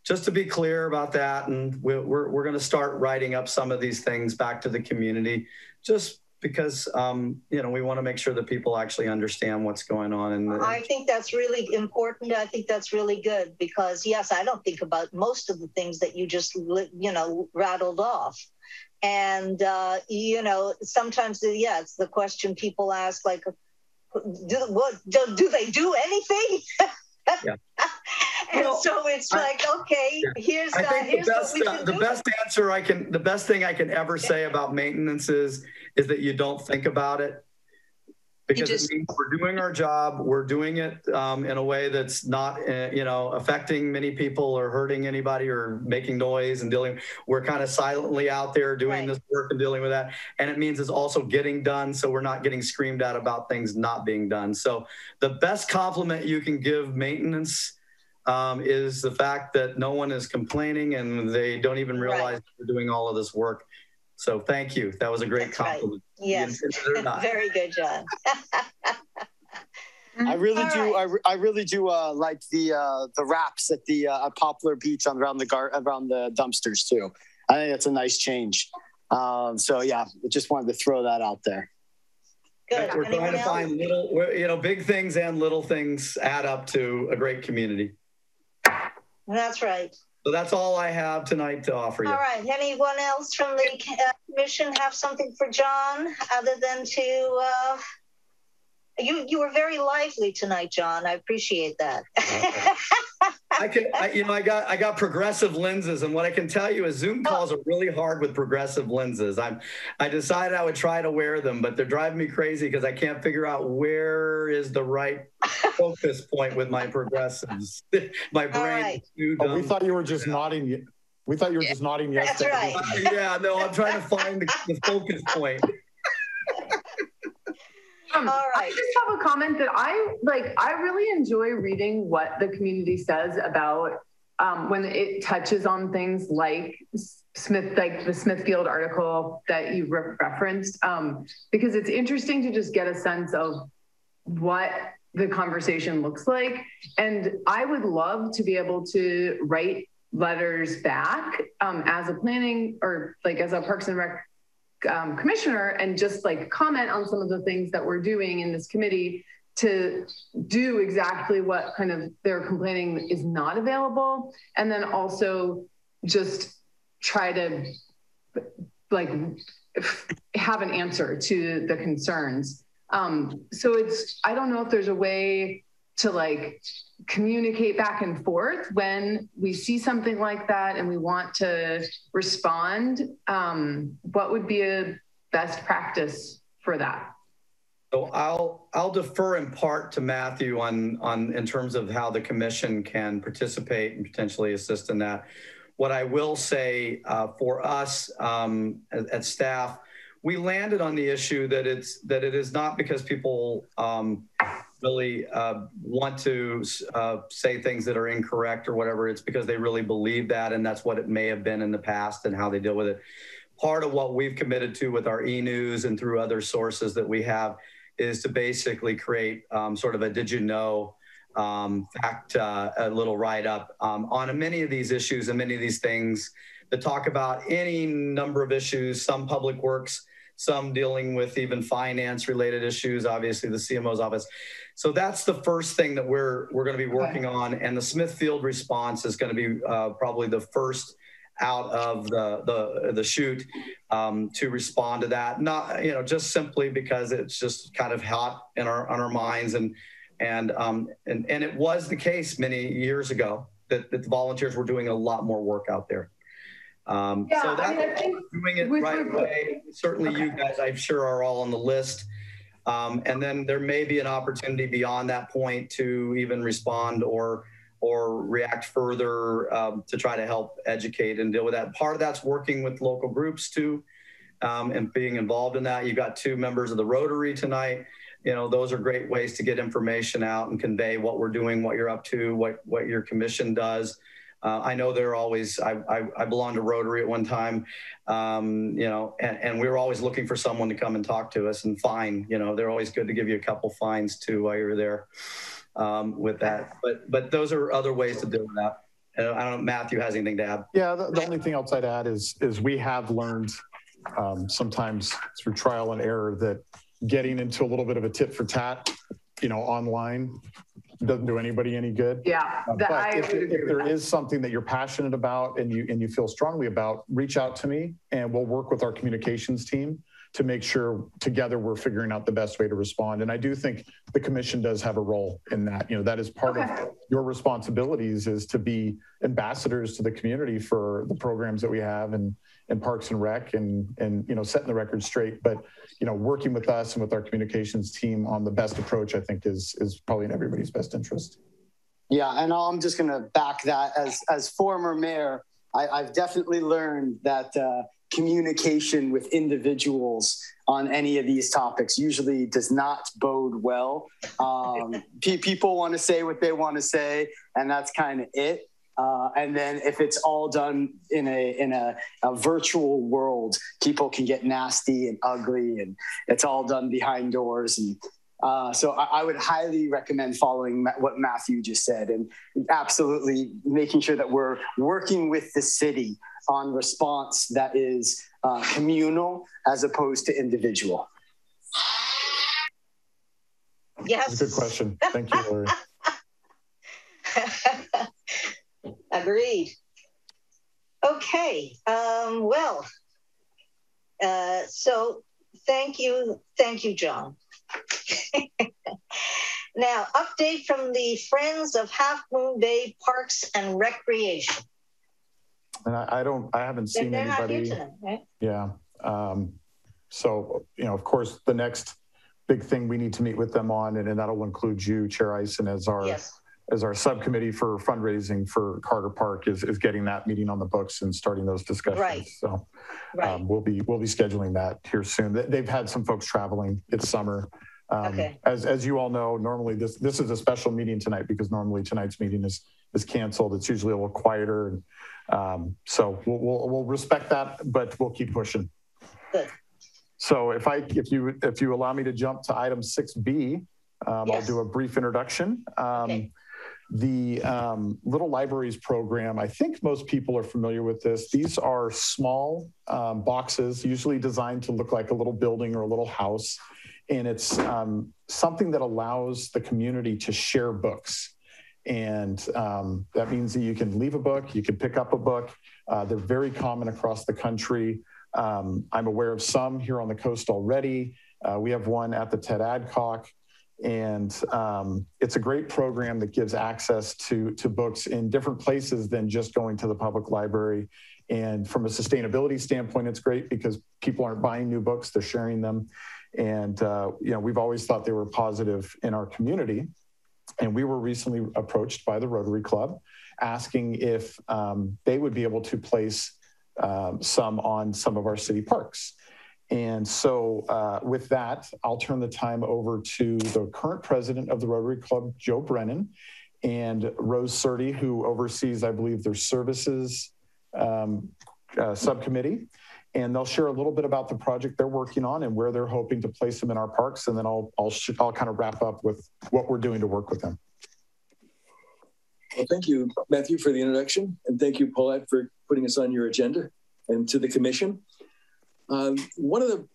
just to be clear about that, and we're going to start writing up some of these things back to the community, just because we want to make sure that people actually understand what's going on. And I think that's really important. I think that's really good because, yes, I don't think about most of the things that you just rattled off. And sometimes it's the question people ask, like, do they do anything? Yeah. And so it's okay, here's what we can do. The best thing I can ever say about maintenance is that you don't think about it, because it means we're doing our job. We're doing it in a way that's not, affecting many people or hurting anybody or making noise and dealing. We're kind of silently out there doing this work and dealing with that. And it means it's also getting done. So we're not getting screamed at about things not being done. So the best compliment you can give maintenance is the fact that no one is complaining and they don't even realize we're doing all of this work. So thank you. That was a great compliment. Right. Yes. Very good, John. I really All do. right. I really do like the wraps at the at Poplar Beach around the dumpsters too. I think that's a nice change. So yeah, I just wanted to throw that out there. Good. We're trying Anyone to else? find big things and little things add up to a great community. That's right. So that's all I have tonight to offer you. All right. Anyone else from the commission have something for John other than to, you were very lively tonight, John. I appreciate that. I got progressive lenses, and what I can tell you is Zoom calls are really hard with progressive lenses. I decided I would try to wear them, but they're driving me crazy because I can't figure out where is the right focus point with my progressives. My brain is too dumb. We thought you were just nodding. We thought you were just nodding yes. That's right. Yeah, no, I'm trying to find the focus point. All right. I just have a comment that I really enjoy reading what the community says about when it touches on things like the Smithfield article that you referenced, because it's interesting to just get a sense of what the conversation looks like. And I would love to be able to write letters back as a planning or as a Parks and Rec commissioner and just comment on some of the things that we're doing in this committee to do exactly what kind of they're complaining is not available. And then also just try to have an answer to the concerns. So I don't know if there's a way to communicate back and forth when we see something like that and we want to respond. What would be a best practice for that? So I'll defer in part to Matthew on in terms of how the commission can participate and potentially assist in that. What I will say for us at staff, we landed on the issue that it is not because people really want to say things that are incorrect or whatever. It's because they really believe that, and that's what it may have been in the past and how they deal with it. Part of what we've committed to with our e-news and through other sources that we have is to basically create sort of a did you know fact, a little write-up on many of these issues and many of these things that talk about any number of issues, some public works, some dealing with even finance related issues, obviously the CMO's office. So that's the first thing that we're going to be working on. And the Smithfield response is going to be probably the first out of the chute to respond to that. Not, just simply because it's just kind of hot on our minds. And it was the case many years ago that the volunteers were doing a lot more work out there. So that's doing it right away. Certainly you guys, I'm sure, are all on the list. And then there may be an opportunity beyond that point to even respond or react further to try to help educate and deal with that. Part of that's working with local groups too, and being involved in that. You've got 2 members of the Rotary tonight. Those are great ways to get information out and convey what we're doing, what you're up to, what your commission does. I know they're always, I belonged to Rotary at one time, and we were always looking for someone to come and talk to us and fine, they're always good to give you a couple fines too while you're there with that. But those are other ways to deal with that. I don't know if Matthew has anything to add. Yeah, the only thing else I'd add is we have learned sometimes through trial and error that getting into a little bit of a tit for tat, online doesn't do anybody any good. Yeah. But if there is something that you're passionate about and you feel strongly about, reach out to me and we'll work with our communications team to make sure together we're figuring out the best way to respond. And I do think the commission does have a role in that. That is part of your responsibilities, is to be ambassadors to the community for the programs that we have and Parks and Rec and setting the record straight. But working with us and with our communications team on the best approach, I think is probably in everybody's best interest. Yeah, and I'm just going to back that as former mayor. I've definitely learned that communication with individuals on any of these topics usually does not bode well. People want to say what they want to say, and that's kind of it. And then if it's all done in a virtual world, people can get nasty and ugly, and it's all done behind doors. And So I would highly recommend following what Matthew just said, and absolutely making sure that we're working with the city on response that is communal as opposed to individual. Yes. That's a good question. Thank you, Lori. Agreed. Okay. So thank you, John. Now, update from the Friends of Half Moon Bay Parks and Recreation. And I haven't seen They're anybody. Not here tonight, right? Yeah. So, of course, the next big thing we need to meet with them on, and that'll include you, Chair Eisen, as our subcommittee for fundraising for Carter Park, is getting that meeting on the books and starting those discussions. Right. So we'll be scheduling that here soon. They've had some folks traveling. It's summer. Okay. As you all know, normally this is a special meeting tonight because normally tonight's meeting is canceled. It's usually a little quieter, and so we'll respect that, but we'll keep pushing. Good. So if you allow me to jump to item 6B, yes. I'll do a brief introduction. Okay. The Little Libraries program, I think most people are familiar with this. These are small boxes, usually designed to look like a little building or a little house. And it's something that allows the community to share books. And that means that you can leave a book, you can pick up a book. They're very common across the country. I'm aware of some here on the coast already. We have one at the Ted Adcock. And it's a great program that gives access to books in different places than just going to the public library. And from a sustainability standpoint, it's great because people aren't buying new books, they're sharing them. And, we've always thought they were positive in our community. And we were recently approached by the Rotary Club asking if they would be able to place some on some of our city parks. And so with that, I'll turn the time over to the current president of the Rotary Club, Joe Brennan, and Rose Surdy, who oversees, I believe, their services subcommittee. And they'll share a little bit about the project they're working on and where they're hoping to place them in our parks. And then I'll kind of wrap up with what we're doing to work with them. Well, thank you, Matthew, for the introduction. And thank you, Paulette, for putting us on your agenda, and to the commission. One of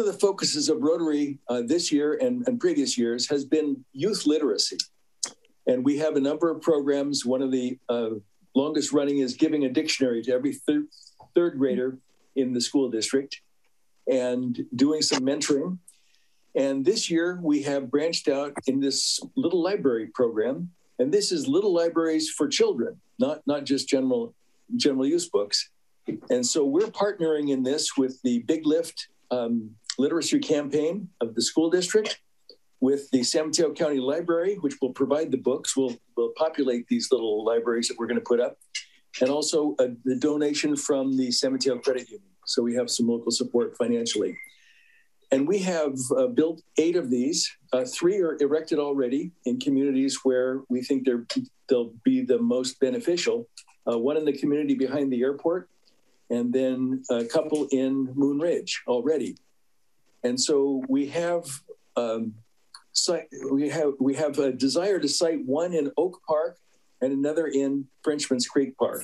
the focuses of Rotary this year and previous years has been youth literacy. And we have a number of programs. One of the longest running is giving a dictionary to every third grader in the school district and doing some mentoring. And this year we have branched out in this Little Library program. And this is Little Libraries for children, not just general use books. And so we're partnering in this with the Big Lift literacy campaign of the school district, with the San Mateo County Library, which will provide the books. We'll populate these little libraries that we're going to put up, and also the donation from the San Mateo Credit Union. So we have some local support financially. And we have built 8 of these. 3 are erected already in communities where we think they'll be the most beneficial. One in the community behind the airport, and then a couple in Moon Ridge already. And so we have a desire to site one in Oak Park and another in Frenchman's Creek Park.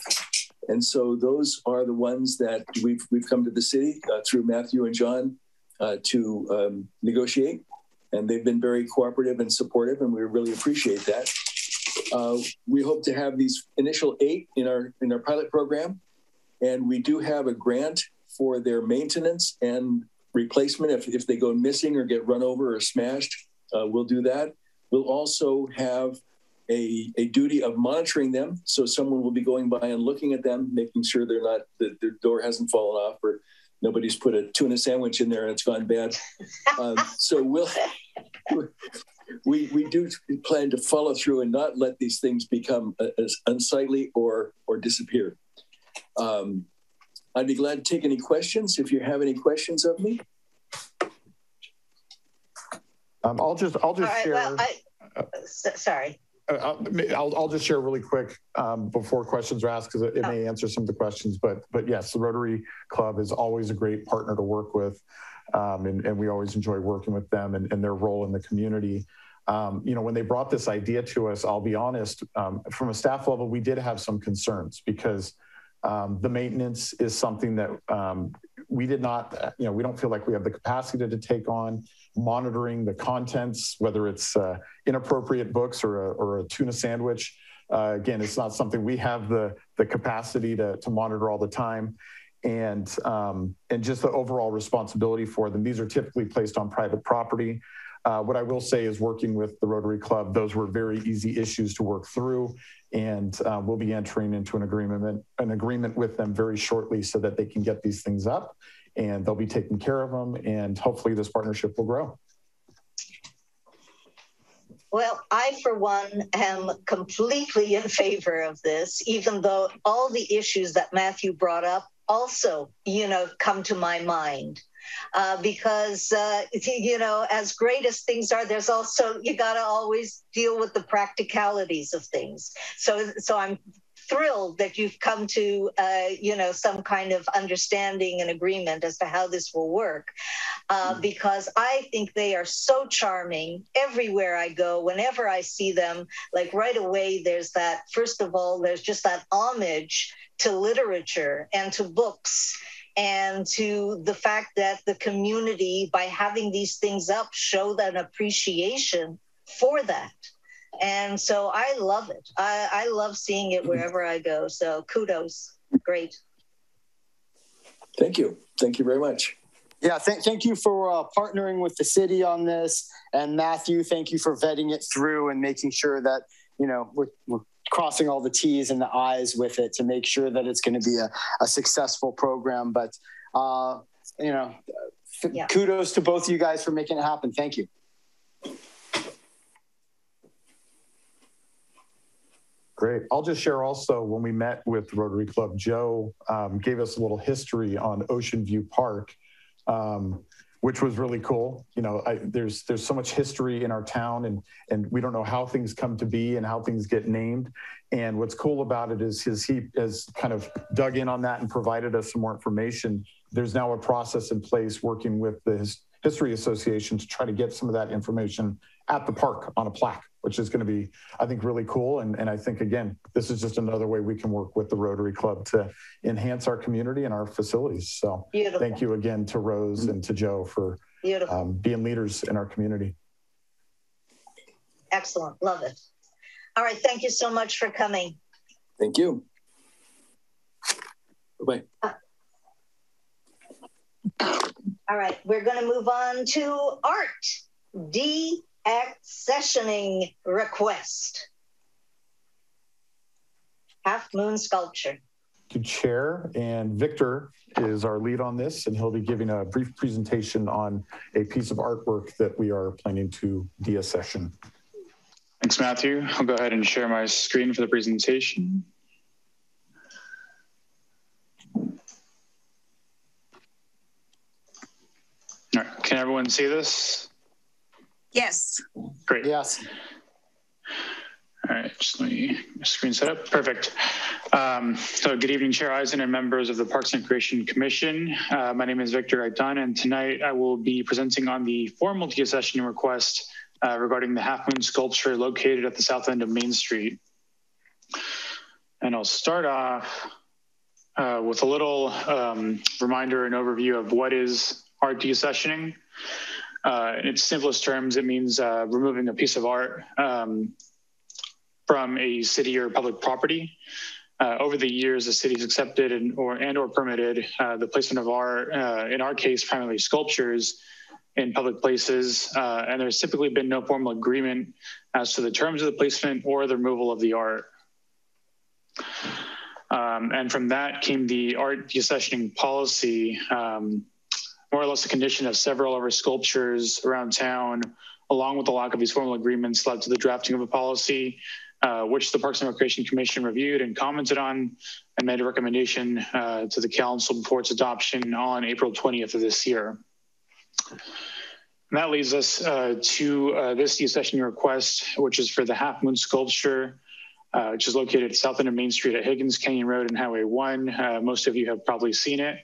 And so those are the ones that we've come to the city through Matthew and John to negotiate. And they've been very cooperative and supportive, and we really appreciate that. We hope to have these initial 8 in our pilot program. And we do have a grant for their maintenance and replacement. If they go missing or get run over or smashed, we'll do that. We'll also have a duty of monitoring them. So someone will be going by and looking at them, making sure that their door hasn't fallen off or nobody's put a tuna sandwich in there and it's gone bad. So we do plan to follow through and not let these things become as unsightly or disappear. I'd be glad to take any questions if you have any questions of me. I'll just share. Well, sorry. I'll just share really quick before questions are asked, because it may answer some of the questions. But yes, the Rotary Club is always a great partner to work with. and we always enjoy working with them and their role in the community. When they brought this idea to us, I'll be honest, from a staff level, we did have some concerns because the maintenance is something that we did not, we don't feel like we have the capacity to take on. Monitoring the contents, whether it's inappropriate books or a tuna sandwich. Again, it's not something we have the capacity to monitor all the time. And just the overall responsibility for them. These are typically placed on private property. What I will say is working with the Rotary Club, those were very easy issues to work through. And we'll be entering into an agreement with them very shortly so that they can get these things up and they'll be taking care of them. And hopefully this partnership will grow. Well, I, for one, am completely in favor of this, even though all the issues that Matthew brought up also, come to my mind. Because, as great as things are, there's also, you got to always deal with the practicalities of things. So I'm thrilled that you've come to, some kind of understanding and agreement as to how this will work. Because I think they are so charming everywhere I go, whenever I see them, like right away, there's that, first of all, there's just that homage to literature and to books and to the fact that the community, by having these things up, show that appreciation for that. And so I love it. I love seeing it wherever I go. So kudos. Great. Thank you. Thank you very much. Yeah, thank you for partnering with the city on this. And Matthew, thank you for vetting it through and making sure that, we're crossing all the T's and the I's with it to make sure that it's going to be a successful program. But, kudos to both of you guys for making it happen. Thank you. Great. I'll just share also, when we met with Rotary Club, Joe gave us a little history on Ocean View Park, which was really cool. There's so much history in our town and we don't know how things come to be and how things get named. And what's cool about it is he has kind of dug in on that and provided us some more information. There's now a process in place working with the History Association to try to get some of that information at the park on a plaque, which is going to be, I think, really cool. And I think, again, this is just another way we can work with the Rotary Club to enhance our community and our facilities. So Beautiful. Thank you again to Rose and to Joe for being leaders in our community. Excellent. Love it. All right. Thank you so much for coming. Thank you. Bye-bye. All right. We're going to move on to art. Deaccessioning request. Half Moon sculpture. To chair, and Victor is our lead on this, and he'll be giving a brief presentation on a piece of artwork that we are planning to deaccession. Thanks, Matthew. I'll go ahead and share my screen for the presentation. All right, can everyone see this? Yes. Great. Yes. All right, just let me screen set up. Perfect. So good evening, Chair Eisen and members of the Parks and Recreation Commission. My name is Victor Aitan, and tonight I will be presenting on the formal deaccessioning request regarding the Half Moon sculpture located at the south end of Main Street. And I'll start off with a little reminder and overview of what is art deaccessioning. In its simplest terms, it means removing a piece of art from a city or public property. Over the years, the city has accepted and or permitted the placement of art, in our case, primarily sculptures, in public places. And there's typically been no formal agreement as to the terms of the placement or the removal of the art. And from that came the art deaccessioning policy, more or less a condition of several of our sculptures around town, along with the lack of these formal agreements, led to the drafting of a policy, which the Parks and Recreation Commission reviewed and commented on and made a recommendation to the council before its adoption on April 20th of this year. And that leads us to this deaccessioning request, which is for the Half Moon sculpture, which is located at south end of Main Street at Higgins Canyon Road and Highway 1. Most of you have probably seen it.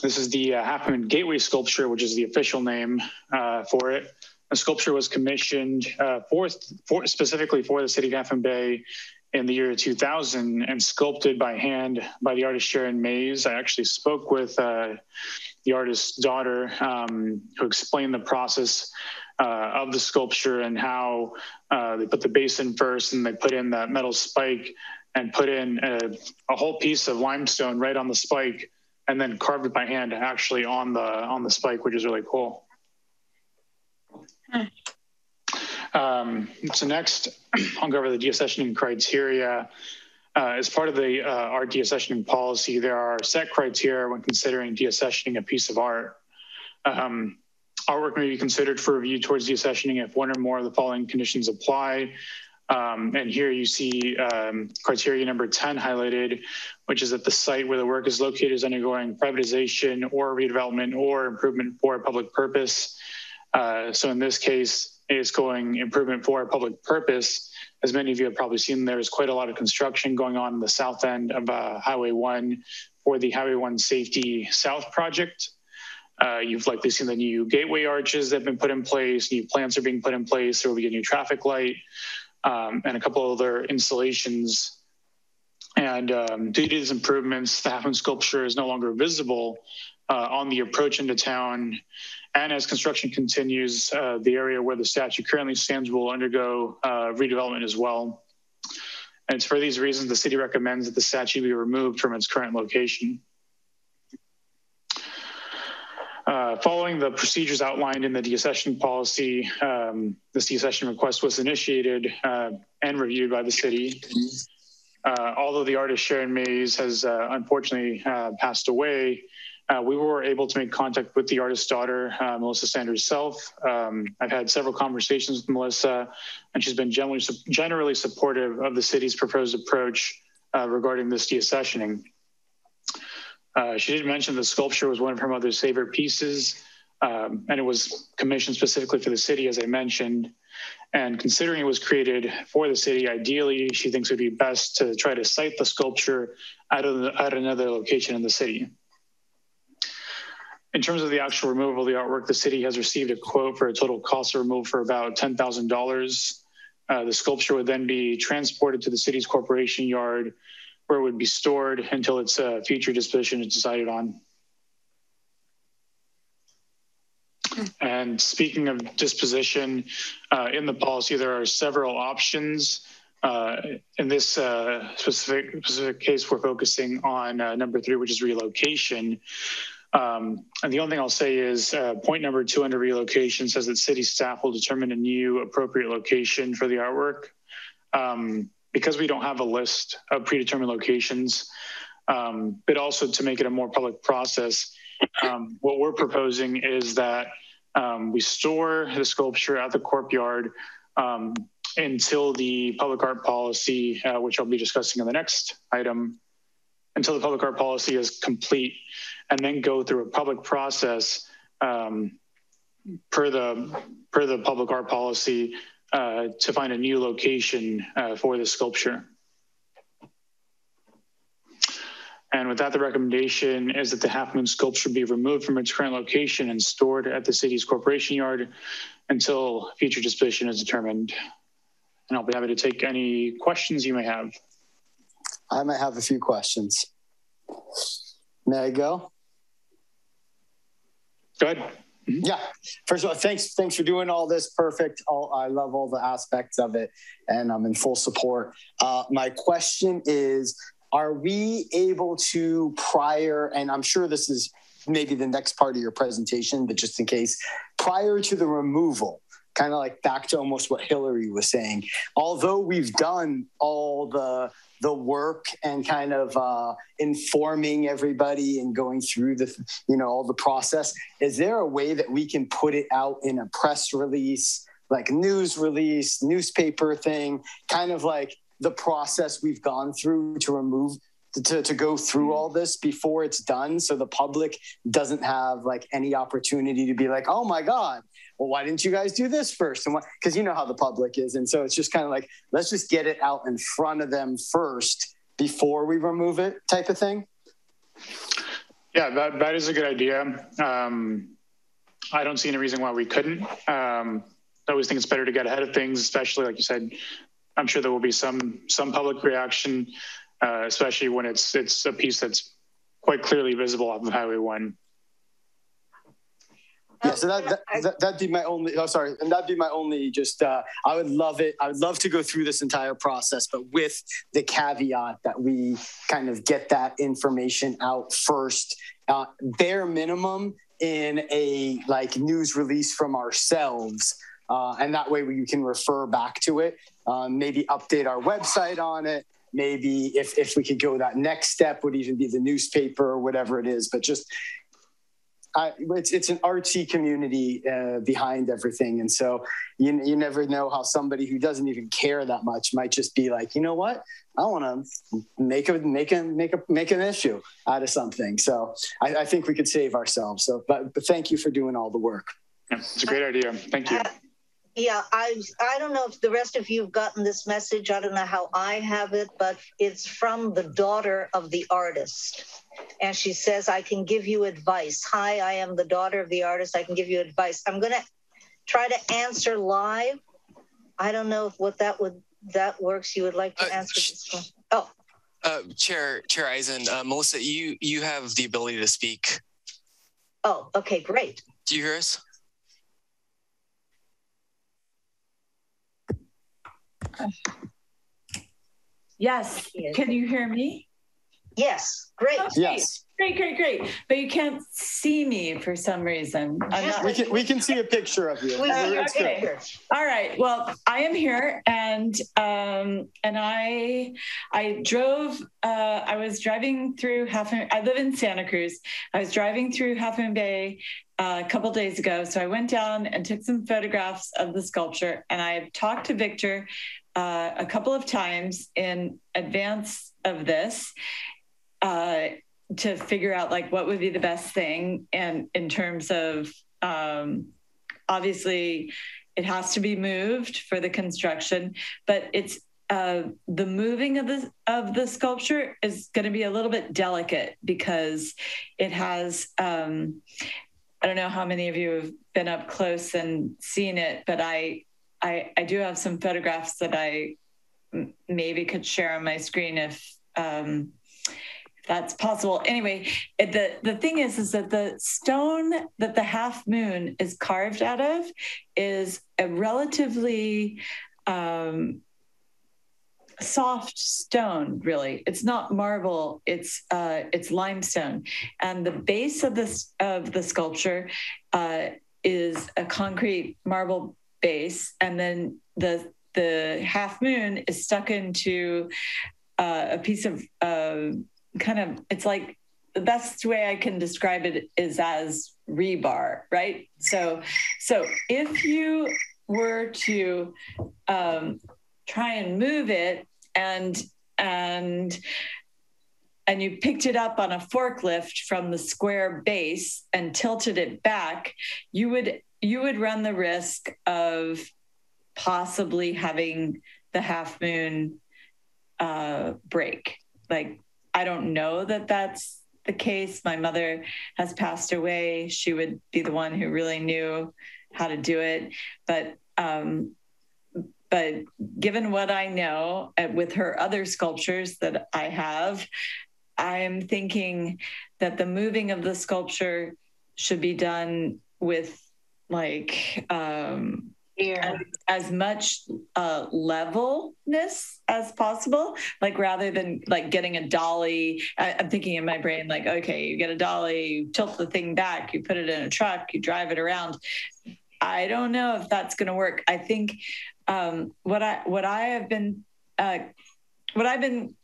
This is the Half Moon Gateway sculpture, which is the official name for it. The sculpture was commissioned specifically for the city of Half Moon Bay in the year 2000 and sculpted by hand by the artist Sharon Mays. I actually spoke with the artist's daughter who explained the process of the sculpture and how they put the base in first and they put in that metal spike and put in a whole piece of limestone right on the spike and then carved it by hand actually on the spike, which is really cool. So next, I'll go over the deaccessioning criteria. As part of our deaccessioning policy, there are set criteria when considering deaccessioning a piece of art. Artwork may be considered for review towards deaccessioning if one or more of the following conditions apply. And here you see criteria number 10 highlighted, which is that the site where the work is located is undergoing privatization or redevelopment or improvement for a public purpose. So in this case, it's going improvement for a public purpose. As many of you have probably seen, there's quite a lot of construction going on in the south end of Highway 1 for the Highway 1 Safety South project. You've likely seen the new gateway arches that have been put in place, new plants are being put in place, there will be a new traffic light, and a couple other installations. And due to these improvements, the Half Moon sculpture is no longer visible on the approach into town. And as construction continues, the area where the statue currently stands will undergo redevelopment as well. And it's for these reasons the city recommends that the statue be removed from its current location. Following the procedures outlined in the deaccessioning policy, this deaccession request was initiated and reviewed by the city. Although the artist Sharon Mays has unfortunately passed away, we were able to make contact with the artist's daughter, Melissa Sanders herself. I've had several conversations with Melissa, and she's been generally supportive of the city's proposed approach regarding this deaccessioning. She did mention the sculpture was one of her mother's favorite pieces, and it was commissioned specifically for the city, as I mentioned. And considering it was created for the city, ideally, she thinks it would be best to try to site the sculpture at another location in the city. In terms of the actual removal of the artwork, the city has received a quote for a total cost of removal for about $10,000. The sculpture would then be transported to the city's corporation yard, where it would be stored until its future disposition is decided on. And speaking of disposition, in the policy, there are several options. In this specific case, we're focusing on number 3, which is relocation. And the only thing I'll say is point number 2 under relocation says that city staff will determine a new appropriate location for the artwork. Because we don't have a list of predetermined locations, but also to make it a more public process, what we're proposing is that we store the sculpture at the Corp Yard until the public art policy, which I'll be discussing in the next item, until the public art policy is complete, and then go through a public process per the public art policy to find a new location for the sculpture. And with that, the recommendation is that the Half Moon sculpture be removed from its current location and stored at the city's corporation yard until future disposition is determined. And I'll be happy to take any questions you may have. I might have a few questions. May I go? Go ahead. Mm-hmm. Yeah. First of all, thanks for doing all this. Perfect. I love all the aspects of it, and I'm in full support. My question is, are we able to prior, and I'm sure this is maybe the next part of your presentation, but just in case, prior to the removal, kind of like back to almost what Hillary was saying, although we've done all the work and kind of informing everybody and going through all the process, is there a way that we can put it out in a press release, like news release, newspaper thing, kind of like the process we've gone through to remove, to go through all this before it's done, so the public doesn't have like any opportunity to be like, oh my God, well, why didn't you guys do this first? And because you know how the public is. And so it's just kind of like, let's just get it out in front of them first before we remove it type of thing. Yeah, that is a good idea. I don't see any reason why we couldn't. I always think it's better to get ahead of things, especially like you said. I'm sure there will be some public reaction, especially when it's a piece that's quite clearly visible off of Highway 1. Yeah, so that'd be my only. Oh, sorry, and that'd be my only. Just, I would love it. I would love to go through this entire process, but with the caveat that we kind of get that information out first, bare minimum in a news release from ourselves, and that way we can refer back to it. Maybe update our website on it. Maybe if we could go that next step would even be the newspaper or whatever it is, but just. It's an artsy community behind everything, and so you never know how somebody who doesn't even care that much might just be like, you know what, I want to make an issue out of something. So I think we could save ourselves. So, but thank you for doing all the work. Yeah, it's a great idea. Thank you. Yeah, I don't know if the rest of you have gotten this message. I don't know how I have it, but it's from the daughter of the artist. And she says, I can give you advice. Hi, I am the daughter of the artist. I can give you advice. I'm going to try to answer live. I don't know if that works. You would like to answer this one? Oh. Chair Eisen, Melissa, you have the ability to speak. Oh, okay, great. Do you hear us? Yes. Can you hear me? Yes. Great. Okay. Yes. Great. But you can't see me for some reason. We can see a picture of you. Okay. All right. Well, I am here, and I drove. I was driving through I live in Santa Cruz. I was driving through Half Moon Bay a couple of days ago. So I went down and took some photographs of the sculpture, and I talked to Victor a couple of times in advance of this. To figure out what would be the best thing, and in terms of obviously it has to be moved for the construction, but it's the moving of the sculpture is going to be a little bit delicate because it has I don't know how many of you have been up close and seen it, but I do have some photographs that I maybe could share on my screen if that's possible. Anyway, the thing is that the stone that the half moon is carved out of is a relatively soft stone, really. It's not marble, it's limestone. And the base of the sculpture is a concrete marble base, and then the half moon is stuck into a piece of it's like, the best way I can describe it is as rebar, right? So if you were to try and move it and you picked it up on a forklift from the square base and tilted it back, you would run the risk of possibly having the half moon break. I don't know that that's the case. My mother has passed away. She would be the one who really knew how to do it. But given what I know with her other sculptures that I have, I'm thinking that the moving of the sculpture should be done with as much levelness as possible, rather than getting a dolly. I'm thinking in my brain, okay, you get a dolly, you tilt the thing back, you put it in a truck, you drive it around. I don't know if that's going to work. I think what I've been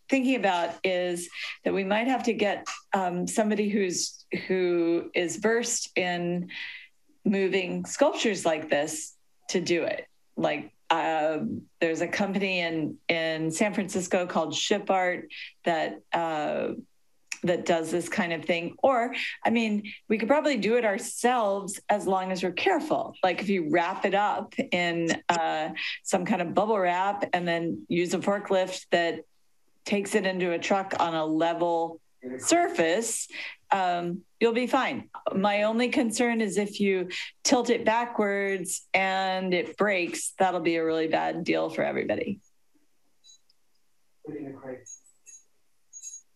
thinking about is that we might have to get somebody who is versed in moving sculptures like this to do it. There's a company in San Francisco called Ship Art that does this kind of thing. Or, we could probably do it ourselves as long as we're careful. If you wrap it up in some kind of bubble wrap and then use a forklift that takes it into a truck on a level surface, you'll be fine. My only concern is if you tilt it backwards and it breaks, that'll be a really bad deal for everybody.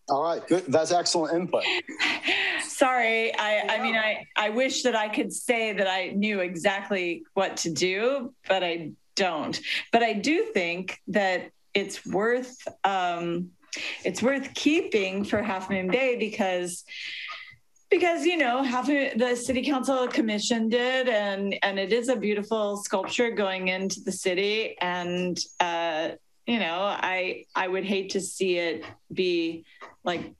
All right, good. That's excellent input. Sorry, I wish that I could say that I knew exactly what to do, but I don't. But I do think that it's worth keeping for Half Moon Bay because the city council commissioned it, and it is a beautiful sculpture going into the city, and I would hate to see it be like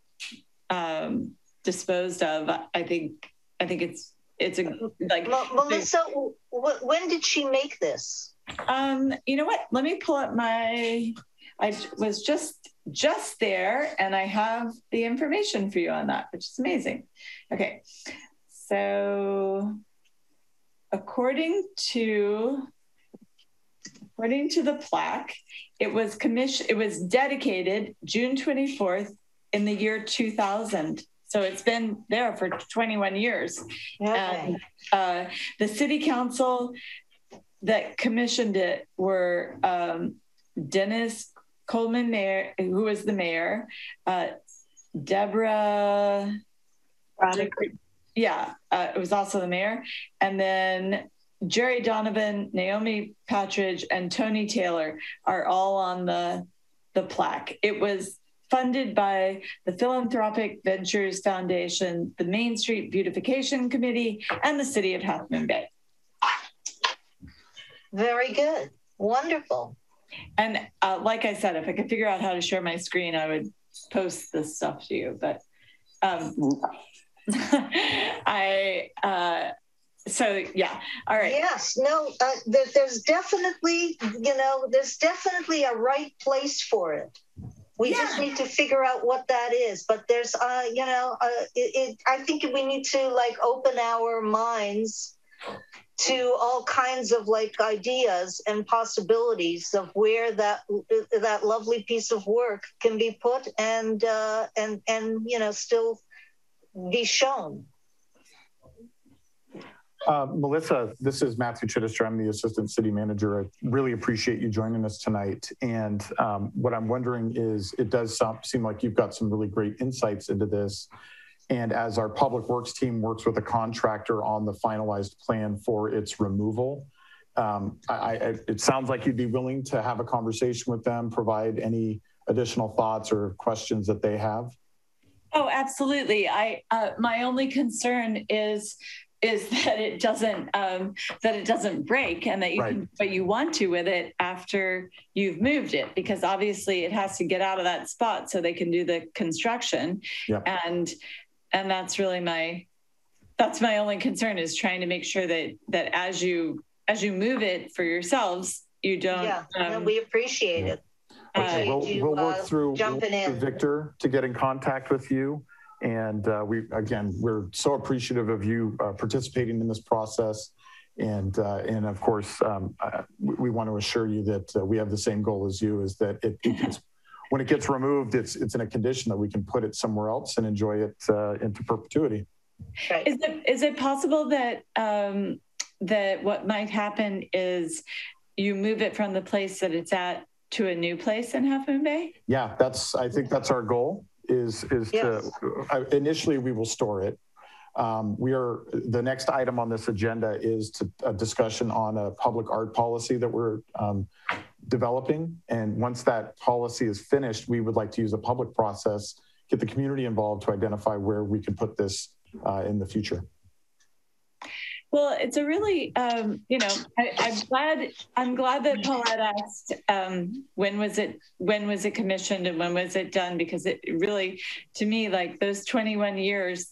disposed of. I think it's a like. Melissa, when did she make this? You know what? Let me pull up I was just there, and I have the information for you on that, which is amazing. Okay, so according to the plaque, it was dedicated June 24th in the year 2000. So it's been there for 21 years. Okay. And the city council that commissioned it were Dennis Coleman, mayor, who was the mayor, Deborah, it was also the mayor, and then Jerry Donovan, Naomi Patridge, and Tony Taylor are all on the plaque. It was funded by the Philanthropic Ventures Foundation, the Main Street Beautification Committee, and the City of Half Moon Bay. Very good. Wonderful. And like I said, if I could figure out how to share my screen, I would post this stuff to you. But so yeah, all right. Yes, no, there's definitely a right place for it. We just need to figure out what that is. But there's, I think we need to like open our minds to all kinds of like ideas and possibilities of where that lovely piece of work can be put and still be shown. Melissa, this is Matthew Chittister. I'm the Assistant City Manager. I really appreciate you joining us tonight. And what I'm wondering is, it does seem like you've got some really great insights into this. And as our Public Works team works with a contractor on the finalized plan for its removal, it sounds like you'd be willing to have a conversation with them, provide any additional thoughts or questions that they have. Oh, absolutely. My only concern is that it doesn't break, and that you can do what you want to with it after you've moved it, because obviously it has to get out of that spot so they can do the construction. Yep. And that's really my only concern, is trying to make sure that as you move it for yourselves, you don't. Yeah, we appreciate it. Okay, we'll work through Victor to get in contact with you. And we're so appreciative of you participating in this process. And of course, we want to assure you that we have the same goal as you, is that when it gets removed, it's in a condition that we can put it somewhere else and enjoy it into perpetuity. Right. Is it possible that that what might happen is you move it from the place that it's at to a new place in Half Moon Bay? Yeah, I think that's our goal. Is yes. To initially we will store it. The next item on this agenda is a discussion on a public art policy that we're developing. And once that policy is finished, we would like to use a public process, get the community involved to identify where we can put this in the future. Well, it's a really, I'm glad that Paulette asked, when was it commissioned and when was it done? Because it really, to me, like those 21 years,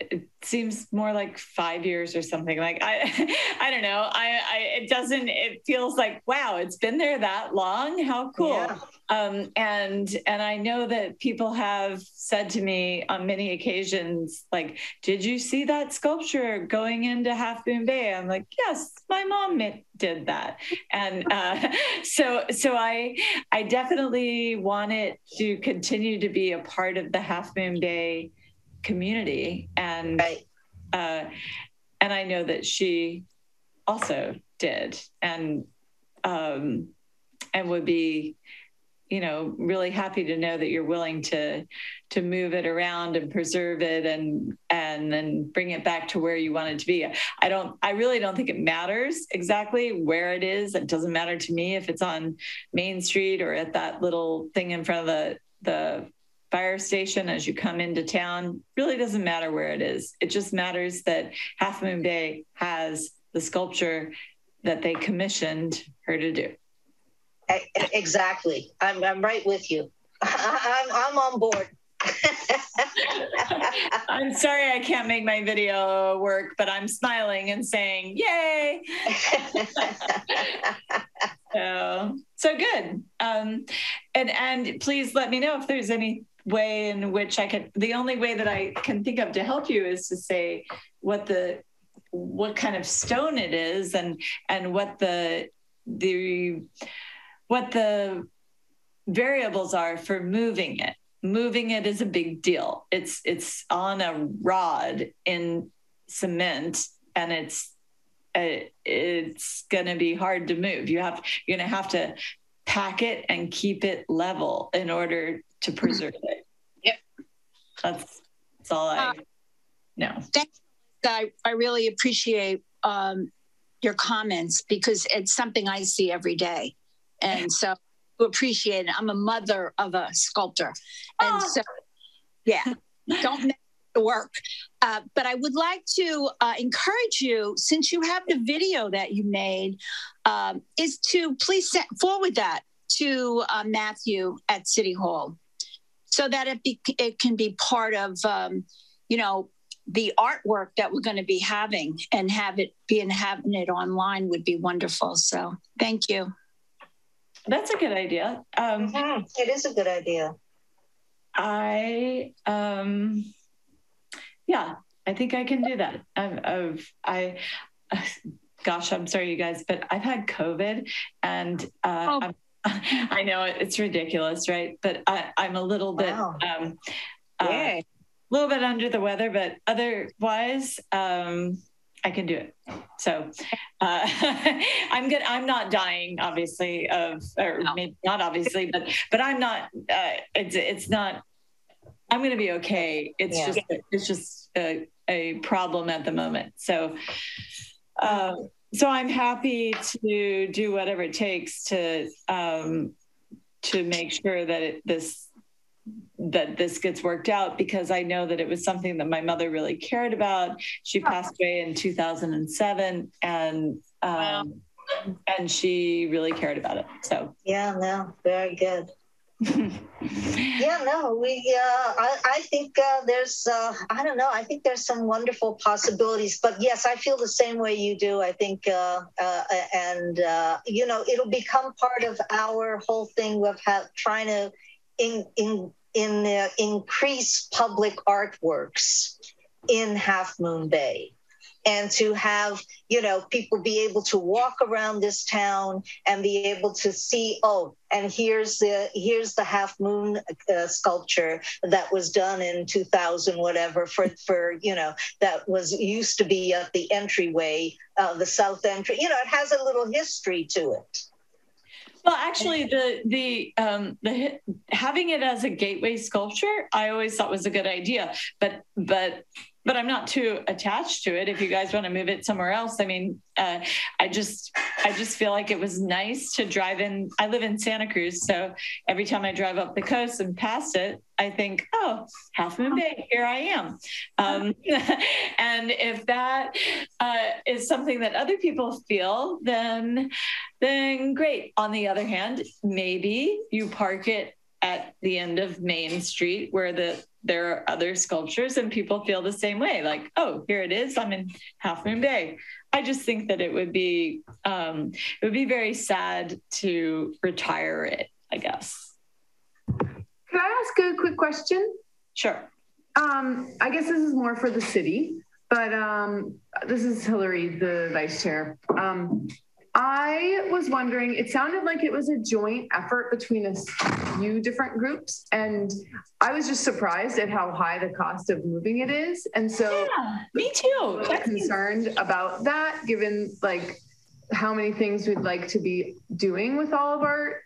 it seems more like 5 years or something. Like I don't know. It feels like, wow, it's been there that long. How cool. Yeah. And I know that people have said to me on many occasions, like, did you see that sculpture going into Half Moon Bay? I'm like, yes, my mom did that. And so I definitely want it to continue to be a part of the Half Moon Bay community. And and I know that she also did, and would be, you know, really happy to know that you're willing to move it around and preserve it and then bring it back to where you want it to be. I really don't think it matters exactly where it is. It doesn't matter to me if it's on Main Street or at that little thing in front of the fire station as you come into town. Really doesn't matter where it is. It just matters that Half Moon Bay has the sculpture that they commissioned her to do. Exactly. I'm right with you. I'm on board. I'm sorry I can't make my video work, but I'm smiling and saying, yay. So good. And please let me know if there's any way in which I could, the only way that I can think of to help you is to say what kind of stone it is and what the variables are for moving it. Moving it is a big deal. It's on a rod in cement, and it's going to be hard to move. You're going to have to pack it and keep it level in order to preserve it. Yep. That's all I know. Thanks. I really appreciate your comments, because it's something I see every day. And so I appreciate it. I'm a mother of a sculptor. And so, yeah, don't miss the work. But I would like to encourage you, since you have the video that you made, is to please forward that to Matthew at City Hall, so that it can be part of, the artwork that we're going to be having, and having it online would be wonderful. So thank you. That's a good idea. It is a good idea. I think I can do that. Gosh, I'm sorry, you guys, but I've had COVID, and I know it's ridiculous, right? But I'm a little bit, a little bit under the weather, but otherwise, I can do it. So I'm good. I'm not dying, obviously, maybe not obviously, but I'm not. It's not. I'm going to be okay. It's just a problem at the moment. So I'm happy to do whatever it takes to make sure that this gets worked out, because I know that it was something that my mother really cared about. She passed away in 2007, and she really cared about it. So very good. I think there's I don't know, I think there's some wonderful possibilities, but yes, I feel the same way you do. I think it'll become part of our whole thing of trying to increase public artworks in Half Moon Bay, and to have, people be able to walk around this town and be able to see, and here's the Half Moon sculpture that was done in 2000, whatever, for that used to be at the entryway, the south entry. It has a little history to it. Well, actually, the having it as a gateway sculpture, I always thought was a good idea, but I'm not too attached to it. If you guys want to move it somewhere else, I mean, I just feel like it was nice to drive in. I live in Santa Cruz, so every time I drive up the coast and past it, I think, Half Moon Bay, here I am. And if that is something that other people feel, then great. On the other hand, maybe you park it at the end of Main Street where there are other sculptures, and people feel the same way. Like, here it is. I'm in Half Moon Bay. I just think that it would be very sad to retire it, I guess. Can I ask a quick question? Sure. I guess this is more for the city, but this is Hillary, the vice chair. I was wondering, it sounded like it was a joint effort between a few different groups. And I was just surprised at how high the cost of moving it is. And so yeah, me too. I'm concerned about that, given like how many things we'd like to be doing with all of our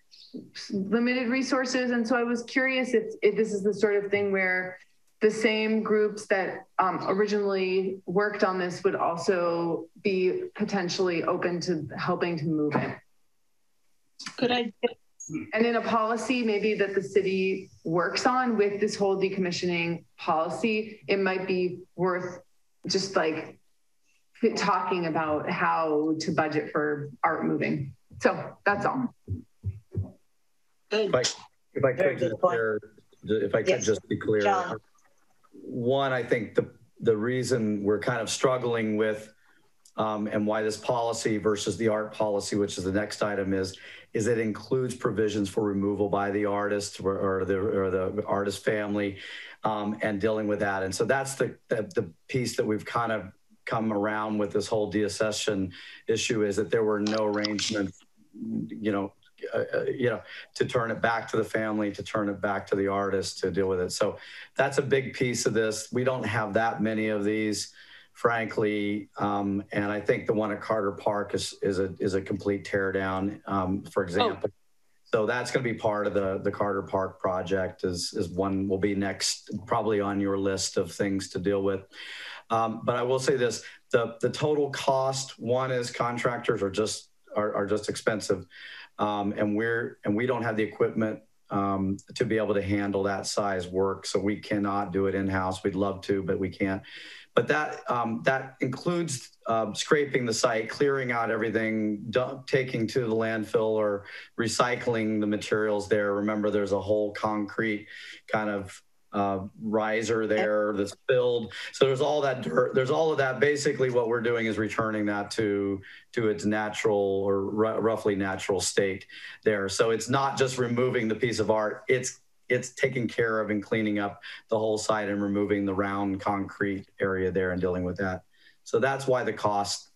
limited resources. And so I was curious if this is the sort of thing where the same groups that originally worked on this would also be potentially open to helping to move it. Good idea. And in a policy maybe that the city works on with this whole decommissioning policy, it might be worth just like talking about how to budget for art moving. So that's all. If I could just be clear. John. One, I think the reason we're kind of struggling with and why this policy versus the art policy, which is the next item, is it includes provisions for removal by the artist or the artist family and dealing with that. And so that's the piece that we've kind of come around with this whole deaccession issue, is that there were no arrangements, to turn it back to the family, to turn it back to the artist to deal with it. So that's a big piece of this. We don't have that many of these, frankly. And I think the one at Carter Park is a complete tear down, for example. So that's going to be part of the Carter Park project is one will be next, probably on your list of things to deal with. But I will say this, the total cost, one is contractors are just expensive. And we don't have the equipment to be able to handle that size work. So we cannot do it in-house. We'd love to, but we can't. But that includes scraping the site, clearing out everything, taking to the landfill or recycling the materials there. Remember, there's a whole concrete kind of riser there that's filled. So there's all that dirt, there's all of that. Basically what we're doing is returning that to its natural or roughly natural state there. So it's not just removing the piece of art, it's taking care of and cleaning up the whole site and removing the round concrete area there and dealing with that. So that's why the cost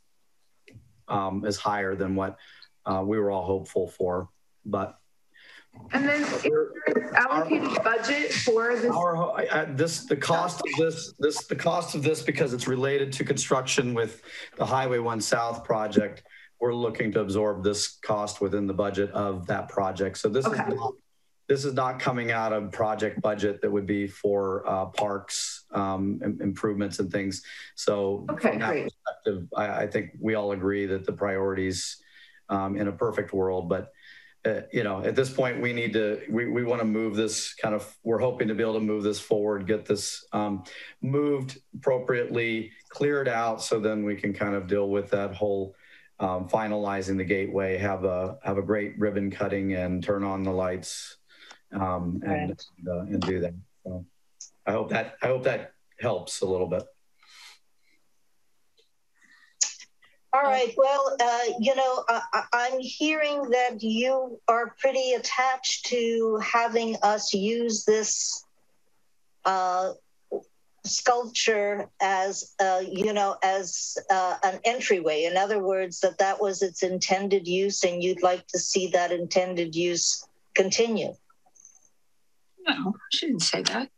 is higher than what we were all hopeful for. And then is there allocated budget for this? The cost of this, because it's related to construction with the Highway 1 South project, we're looking to absorb this cost within the budget of that project. So this is not coming out of project budget that would be for parks improvements and things. So from that perspective, I think we all agree that the priorities in a perfect world, but at this point, we want to move this we're hoping to be able to move this forward, get this moved appropriately, cleared out, so then we can kind of deal with that whole finalizing the gateway, have a great ribbon cutting and turn on the lights and do that. So I hope that helps a little bit. All right. Well, I'm hearing that you are pretty attached to having us use this sculpture as, an entryway. In other words, that was its intended use, and you'd like to see that intended use continue. No, I shouldn't say that.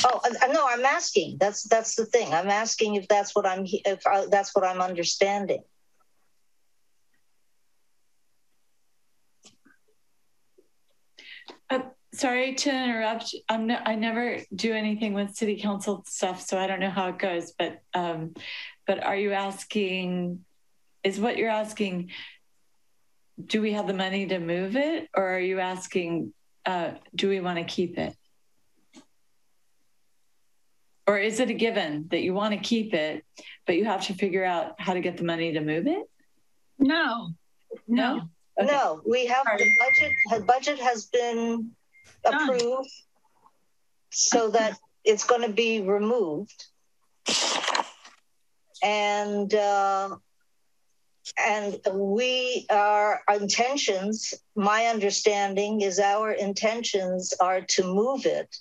Oh no, I'm asking. That's the thing. I'm asking if that's what I'm understanding. Sorry to interrupt. I never do anything with city council stuff, so I don't know how it goes. But are you asking? Is what you're asking? Do we have the money to move it, or are you asking? Do we want to keep it? Or is it a given that you want to keep it, but you have to figure out how to get the money to move it? No. Okay. No, we have the budget. The budget has been approved so that it's going to be removed. And our intentions, my understanding is our intentions are to move it,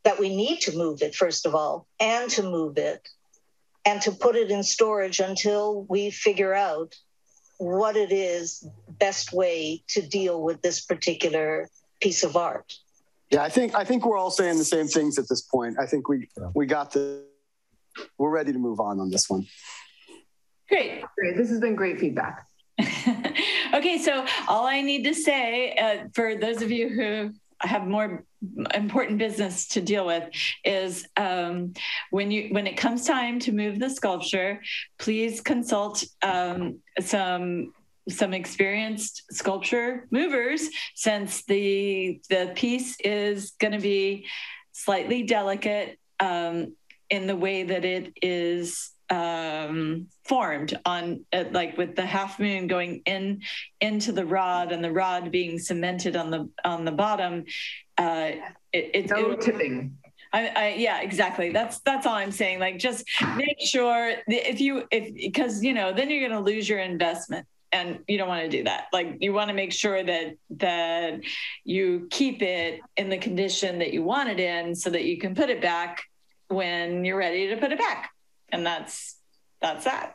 that we need to move it, first of all, and to move it, and to put it in storage until we figure out what it is best way to deal with this particular piece of art. Yeah, I think we're all saying the same things at this point. I think we're ready to move on this one. Great. This has been great feedback. Okay, so all I need to say for those of you who have more important business to deal with is when it comes time to move the sculpture, please consult some experienced sculpture movers, since the piece is going to be slightly delicate in the way that it is formed on like with the half moon going into the rod and the rod being cemented on the bottom. No tipping. Yeah, exactly. That's all I'm saying. Like, just make sure because then you're going to lose your investment, and you don't want to do that. Like, you want to make sure that you keep it in the condition that you want it in, so that you can put it back when you're ready to put it back. And that's that,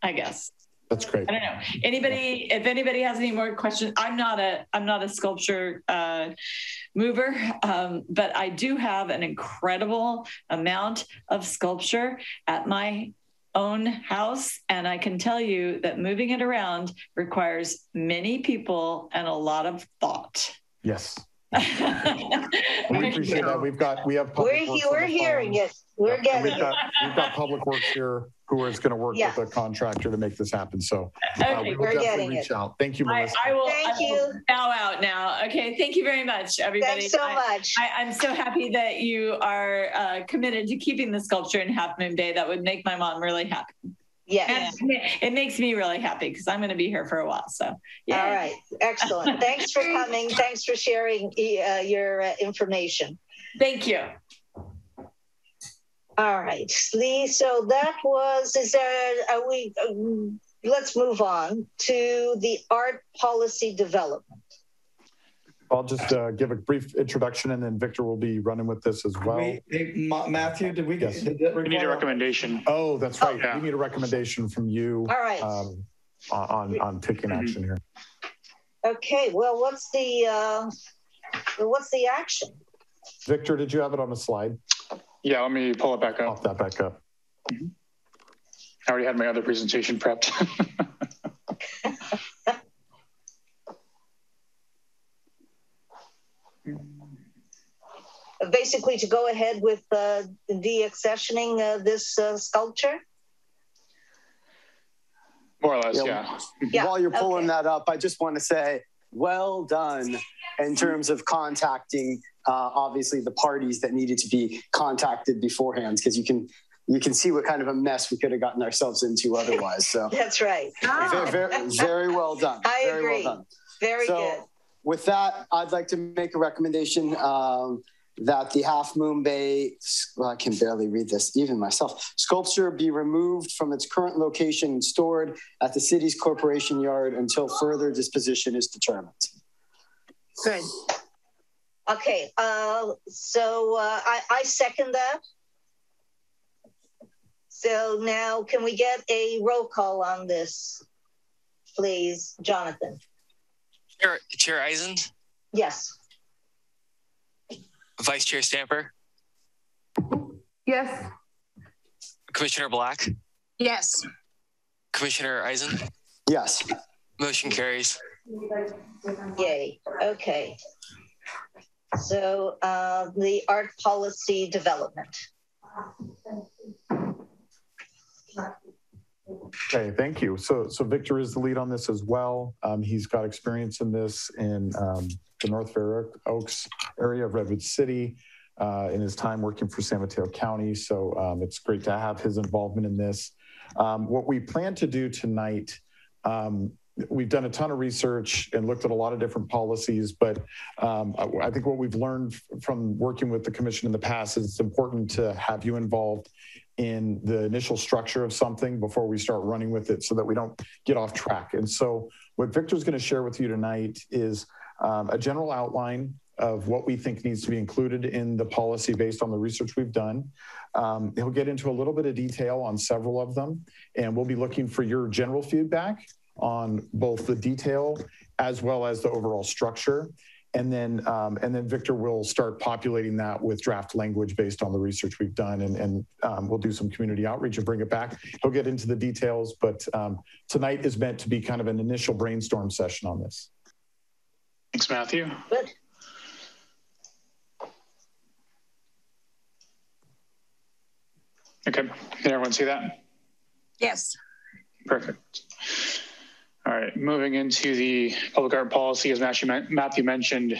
I guess. That's great. I don't know. If anybody has any more questions, I'm not a sculpture mover, but I do have an incredible amount of sculpture at my own house. And I can tell you that moving it around requires many people and a lot of thought. Yes. We appreciate that. We're hearing it. We're getting it. We've got Public Works here who is going to work with a contractor to make this happen. So okay, we will definitely reach out. Thank you, Melissa. I will bow out now. Okay, thank you very much, everybody. Thanks so much. I'm so happy that you are committed to keeping the sculpture in Half Moon Bay. That would make my mom really happy. Yeah. And it makes me really happy because I'm going to be here for a while. So, yeah. All right. Excellent. Thanks for coming. Thanks for sharing your information. Thank you. All right, Lee. So that was, let's move on to the art policy development. I'll just give a brief introduction, and then Victor will be running with this as well. Matthew, did we get? Yes. We need a recommendation. Oh, that's right. Yeah. We need a recommendation from you. All right. On taking action here. Okay. Well, what's the action? Victor, did you have it on a slide? Yeah, let me pull it back up. Pop that back up. Mm-hmm. I already had my other presentation prepped. Basically, to go ahead with deaccessioning this sculpture? More or less, yeah. While you're pulling that up, I just want to say, well done in terms of contacting, obviously, the parties that needed to be contacted beforehand, because you can see what kind of a mess we could have gotten ourselves into otherwise. So that's right. Very well done. I agree. Well done. Very good. With that, I'd like to make a recommendation that the Half Moon Bay, well, I can barely read this even myself, sculpture be removed from its current location and stored at the city's corporation yard until further disposition is determined. Good. Okay, so I second that. So now can we get a roll call on this, please, Jonathan? Chair Eisen? Yes. Vice Chair Stamper? Yes. Commissioner Black? Yes. Commissioner Eisen? Yes. Motion carries. Yay. Okay. So the art policy development. Okay, thank you. So Victor is the lead on this as well. He's got experience in this in the North Fair Oaks area of Redwood City in his time working for San Mateo County. So it's great to have his involvement in this. What we plan to do tonight, we've done a ton of research and looked at a lot of different policies, but I think what we've learned from working with the commission in the past is it's important to have you involved in the initial structure of something before we start running with it so that we don't get off track. And so what Victor's going to share with you tonight is a general outline of what we think needs to be included in the policy based on the research we've done. He'll get into a little bit of detail on several of them, and we'll be looking for your general feedback on both the detail as well as the overall structure. And then Victor will start populating that with draft language based on the research we've done, and we'll do some community outreach and bring it back. He'll get into the details, but tonight is meant to be kind of an initial brainstorm session on this. Thanks, Matthew. Good. Okay, can everyone see that? Yes. Perfect. All right, moving into the public art policy, as Matthew mentioned,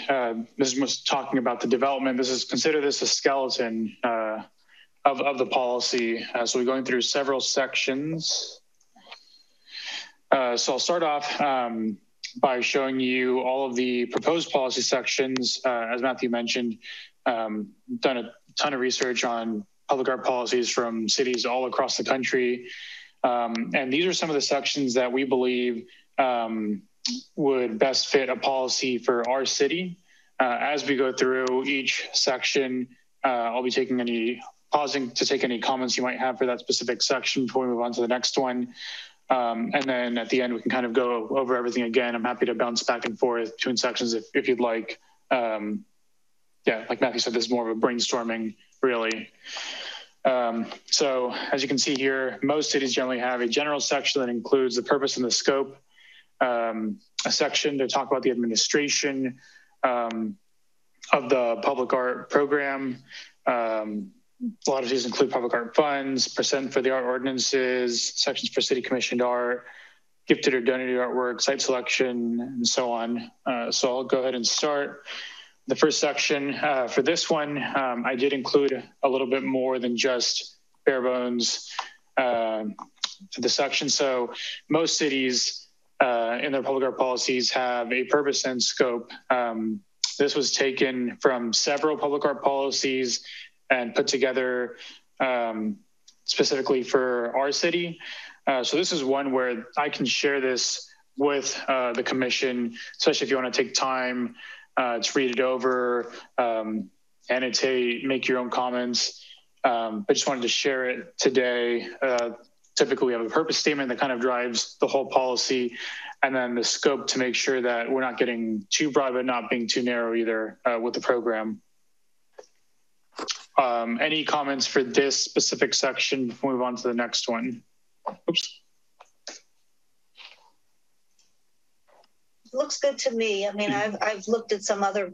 this was talking about the development. Consider this a skeleton of the policy. So we're going through several sections. So I'll start off by showing you all of the proposed policy sections. As Matthew mentioned, done a ton of research on public art policies from cities all across the country. And these are some of the sections that we believe would best fit a policy for our city. As we go through each section, I'll be pausing to take any comments you might have for that specific section before we move on to the next one. And then at the end, we can kind of go over everything again. I'm happy to bounce back and forth between sections if you'd like. Yeah, like Matthew said, this is more of a brainstorming, really. So as you can see here, most cities generally have a general section that includes the purpose and the scope, a section to talk about the administration of the public art program. A lot of these include public art funds, percent for the art ordinances, sections for city commissioned art, gifted or donated artwork, site selection, and so on. So I'll go ahead and start. The first section for this one, I did include a little bit more than just bare bones for the section. So most cities in their public art policies have a purpose and scope. This was taken from several public art policies and put together specifically for our city. So this is one where I can share this with the commission, especially if you want to take time to read it over, annotate, make your own comments. I just wanted to share it today. Typically we have a purpose statement that kind of drives the whole policy, and then the scope to make sure that we're not getting too broad, but not being too narrow either with the program. Any comments for this specific section before we move on to the next one? Oops. Looks good to me. I mean, I've looked at some other,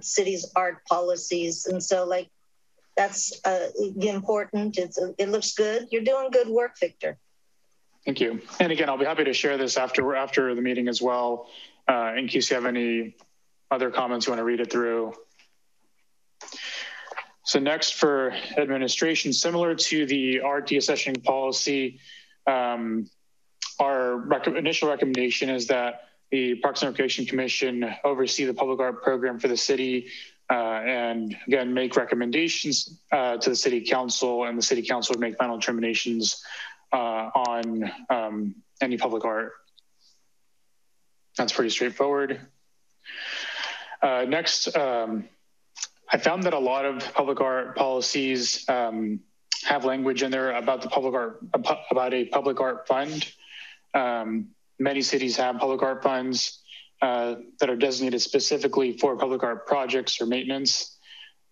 cities' art policies, and so like that's important. It looks good. You're doing good work, Victor. Thank you. And again, I'll be happy to share this after the meeting as well, in case you have any other comments you want to read it through. So next for administration, similar to the art deaccessioning policy, our initial recommendation is that the Parks and Recreation Commission oversee the public art program for the city, and again, make recommendations to the city council, and the city council would make final determinations on any public art. That's pretty straightforward. Next, I found that a lot of public art policies have language in there about a public art fund. Many cities have public art funds that are designated specifically for public art projects or maintenance.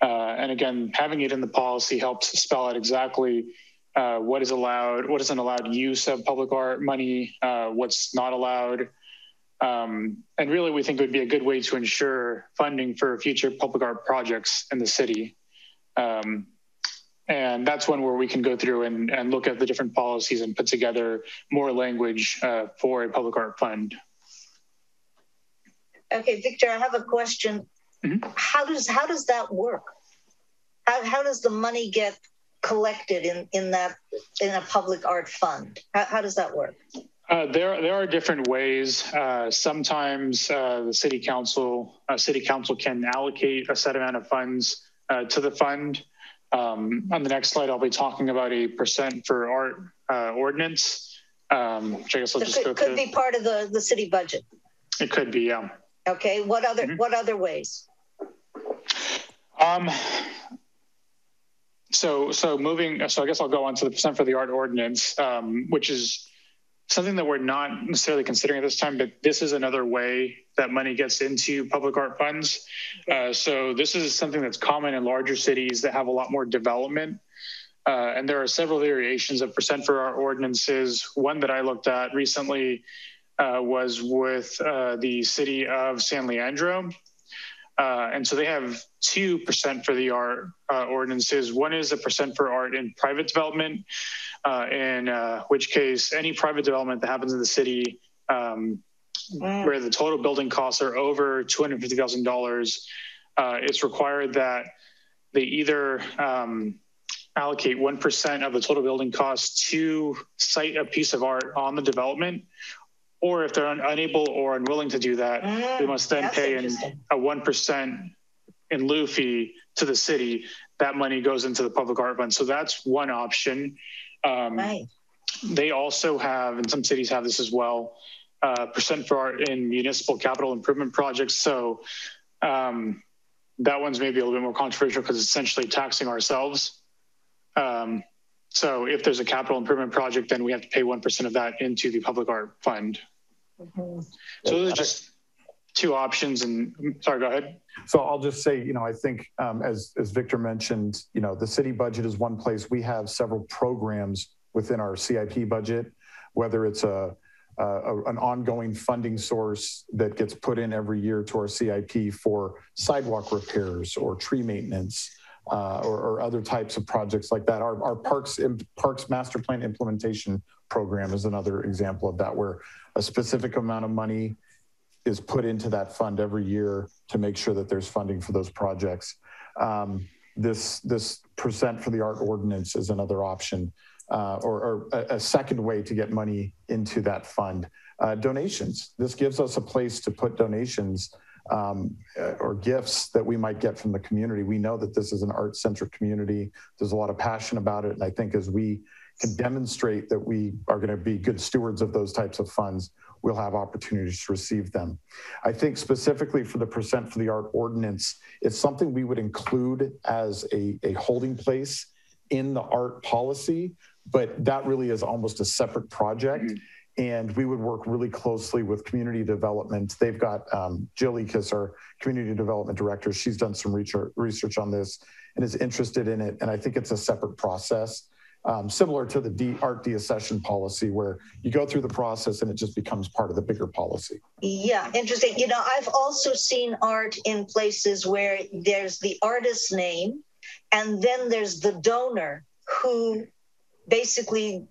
And again, having it in the policy helps spell out exactly what is allowed, what is an allowed use of public art money, what's not allowed. And really, we think it would be a good way to ensure funding for future public art projects in the city. And that's one where we can go through and look at the different policies and put together more language for a public art fund. Okay, Victor, I have a question. Mm-hmm. How does that work? How does the money get collected in a public art fund? How does that work? There are different ways. Sometimes the city council can allocate a set amount of funds to the fund. On the next slide, I'll be talking about a percent for art ordinance, which I guess I'll just go through. Could be part of the city budget. It could be, yeah. Okay. What other ways? So I guess I'll go on to the percent for the art ordinance, which is something that we're not necessarily considering at this time, but this is another way that money gets into public art funds. So this is something that's common in larger cities that have a lot more development. And there are several variations of percent for art ordinances. One that I looked at recently was with the city of San Leandro. And so they have 2% for the art ordinances. One is a percent for art in private development, in which case any private development that happens in the city where the total building costs are over $250,000, it's required that they either allocate 1% of the total building costs to cite a piece of art on the development, or if they're unable or unwilling to do that, they must then pay a 1% in lieu fee to the city. That money goes into the public art fund. So that's one option. Right. They also have, and some cities have this as well, percent for art in municipal capital improvement projects. So that one's maybe a little bit more controversial because it's essentially taxing ourselves. So if there's a capital improvement project, then we have to pay 1% of that into the public art fund. So those are just two options. And sorry, go ahead. So I'll just say, I think as Victor mentioned, the city budget is one place. We have several programs within our CIP budget, whether it's an ongoing funding source that gets put in every year to our CIP for sidewalk repairs or tree maintenance, or other types of projects like that. Our Parks Master Plan Implementation Program is another example of that, where a specific amount of money is put into that fund every year to make sure that there's funding for those projects. This percent for the art ordinance is another option, or a second way to get money into that fund. Donations. This gives us a place to put donations or gifts that we might get from the community. We know that this is an art-centric community. There's a lot of passion about it. And I think as we can demonstrate that we are going to be good stewards of those types of funds, we'll have opportunities to receive them. I think specifically for the percent for the art ordinance, it's something we would include as a holding place in the art policy, but that really is almost a separate project. And we would work really closely with community development. They've got Jill Ekus, our community development director. She's done some research on this and is interested in it. And I think it's a separate process, similar to the art deaccession policy, where you go through the process and it just becomes part of the bigger policy. Yeah, interesting. I've also seen art in places where there's the artist's name, and then there's the donor who basically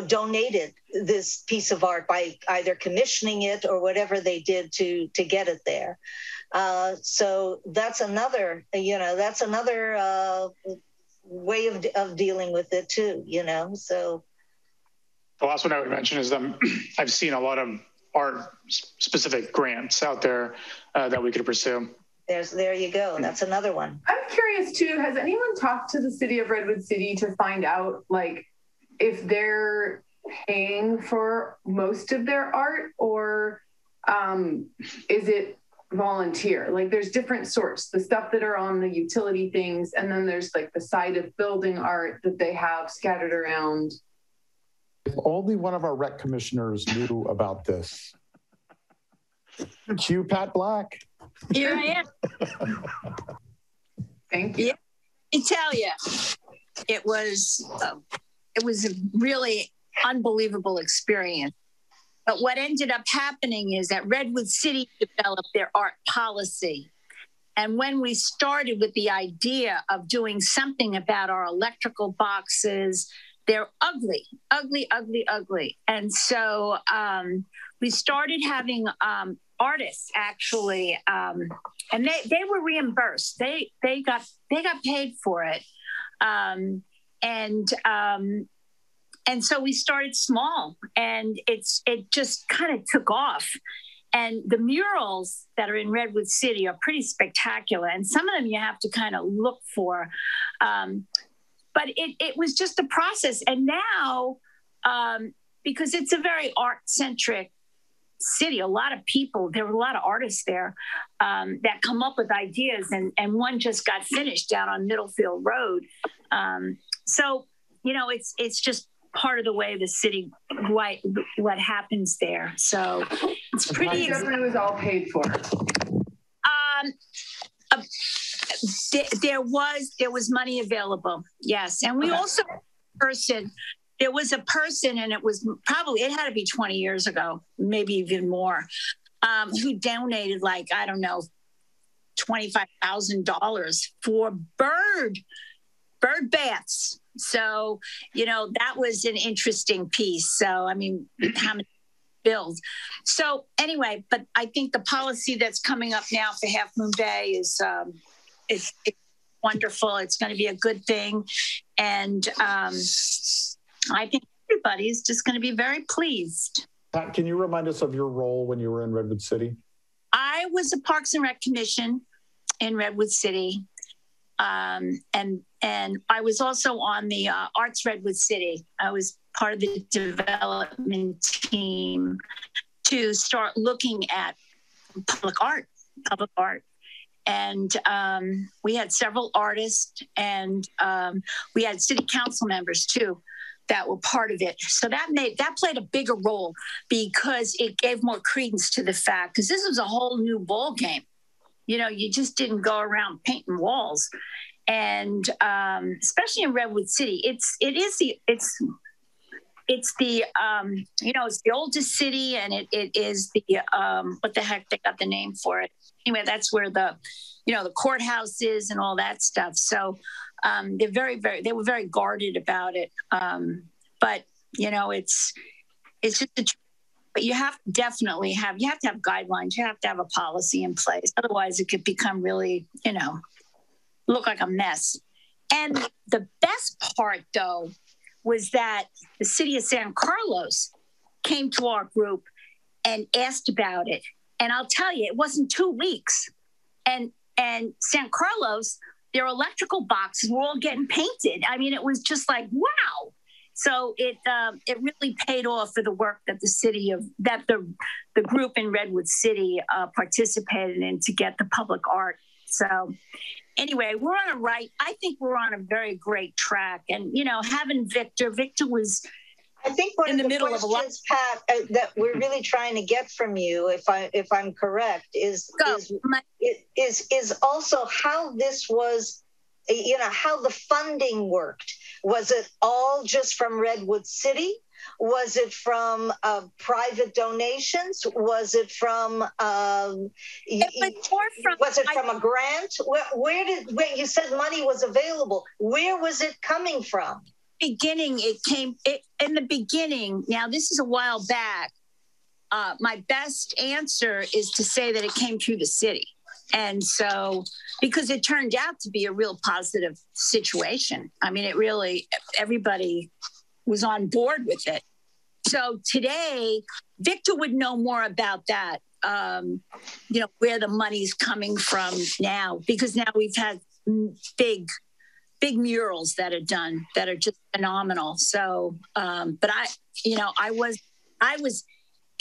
donated this piece of art by either commissioning it or whatever they did to get it there. So that's another, way of dealing with it too, so. The last one I would mention is I've seen a lot of art specific grants out there that we could pursue. There you go. That's another one. I'm curious too, has anyone talked to the city of Redwood City to find out if they're paying for most of their art, or is it volunteer? There's different sorts, the stuff that are on the utility things, and then there's the side of building art that they have scattered around. If only one of our rec commissioners knew about this. Cue Pat Black. Here I am. Thank you. Yeah, I tell you, it was a really unbelievable experience. But what ended up happening is that Redwood City developed their art policy. And when we started with the idea of doing something about our electrical boxes, they're ugly, ugly, ugly, ugly. And so we started having artists actually, and they were reimbursed. They got paid for it. And so we started small, and it just kind of took off. And the murals that are in Redwood City are pretty spectacular, and some of them you have to kind of look for. But it was just a process. And now, because it's a very art-centric city, a lot of people, there were a lot of artists there that come up with ideas, and one just got finished down on Middlefield Road. So, you know, it's just part of the way the city, what happens there. So it's pretty. It was all paid for. There was money available, yes, and we also there was a person, and it had to be 20 years ago, maybe even more, who donated, like, I don't know, $25,000 for bird baths. So, you know, that was an interesting piece. So, I mean, how many bills? So anyway, but I think the policy that's coming up now for Half Moon Bay is it's wonderful. It's going to be a good thing. And I think everybody's just going to be very pleased. Pat, can you remind us of your role when you were in Redwood City? I was a Parks and Rec Commission in Redwood City. And I was also on the Arts Redwood City. I was part of the development team to start looking at public art. And we had several artists, and we had city council members too that were part of it. So that played a bigger role because it gave more credence to the fact, because this was a whole new ball game. You know, you just didn't go around painting walls. And especially in Redwood City, it's the oldest city, and it is the what the heck, they got the name for it. Anyway, that's where the courthouse is and all that stuff. So they were very guarded about it. But you know, it's just but you have to have guidelines. You have to have a policy in place. Otherwise it could become really, you know, look like a mess. And the best part, though, was that the city of San Carlos came to our group and asked about it. And I'll tell you, it wasn't 2 weeks. And San Carlos, their electrical boxes were all getting painted. I mean, it was just like, wow. So it really paid off for the work that the group in Redwood City participated in to get the public art. So anyway, I think we're on a very great track. And, you know, having Victor was I think one in the middle of a lot, Pat, that we're really trying to get from you, if I'm correct, is also how this was, you know, how the funding worked. Was it all just from Redwood City? Was it from private donations? Was it from from a grant? Where you said money was available? Where was it coming from? In the beginning. Now, this is a while back. My best answer is to say that it came through the city. And so, because it turned out to be a real positive situation. I mean, everybody was on board with it. So today, Victor would know more about that, you know, where the money's coming from now, because now we've had big murals that are done that are just phenomenal. So, but I was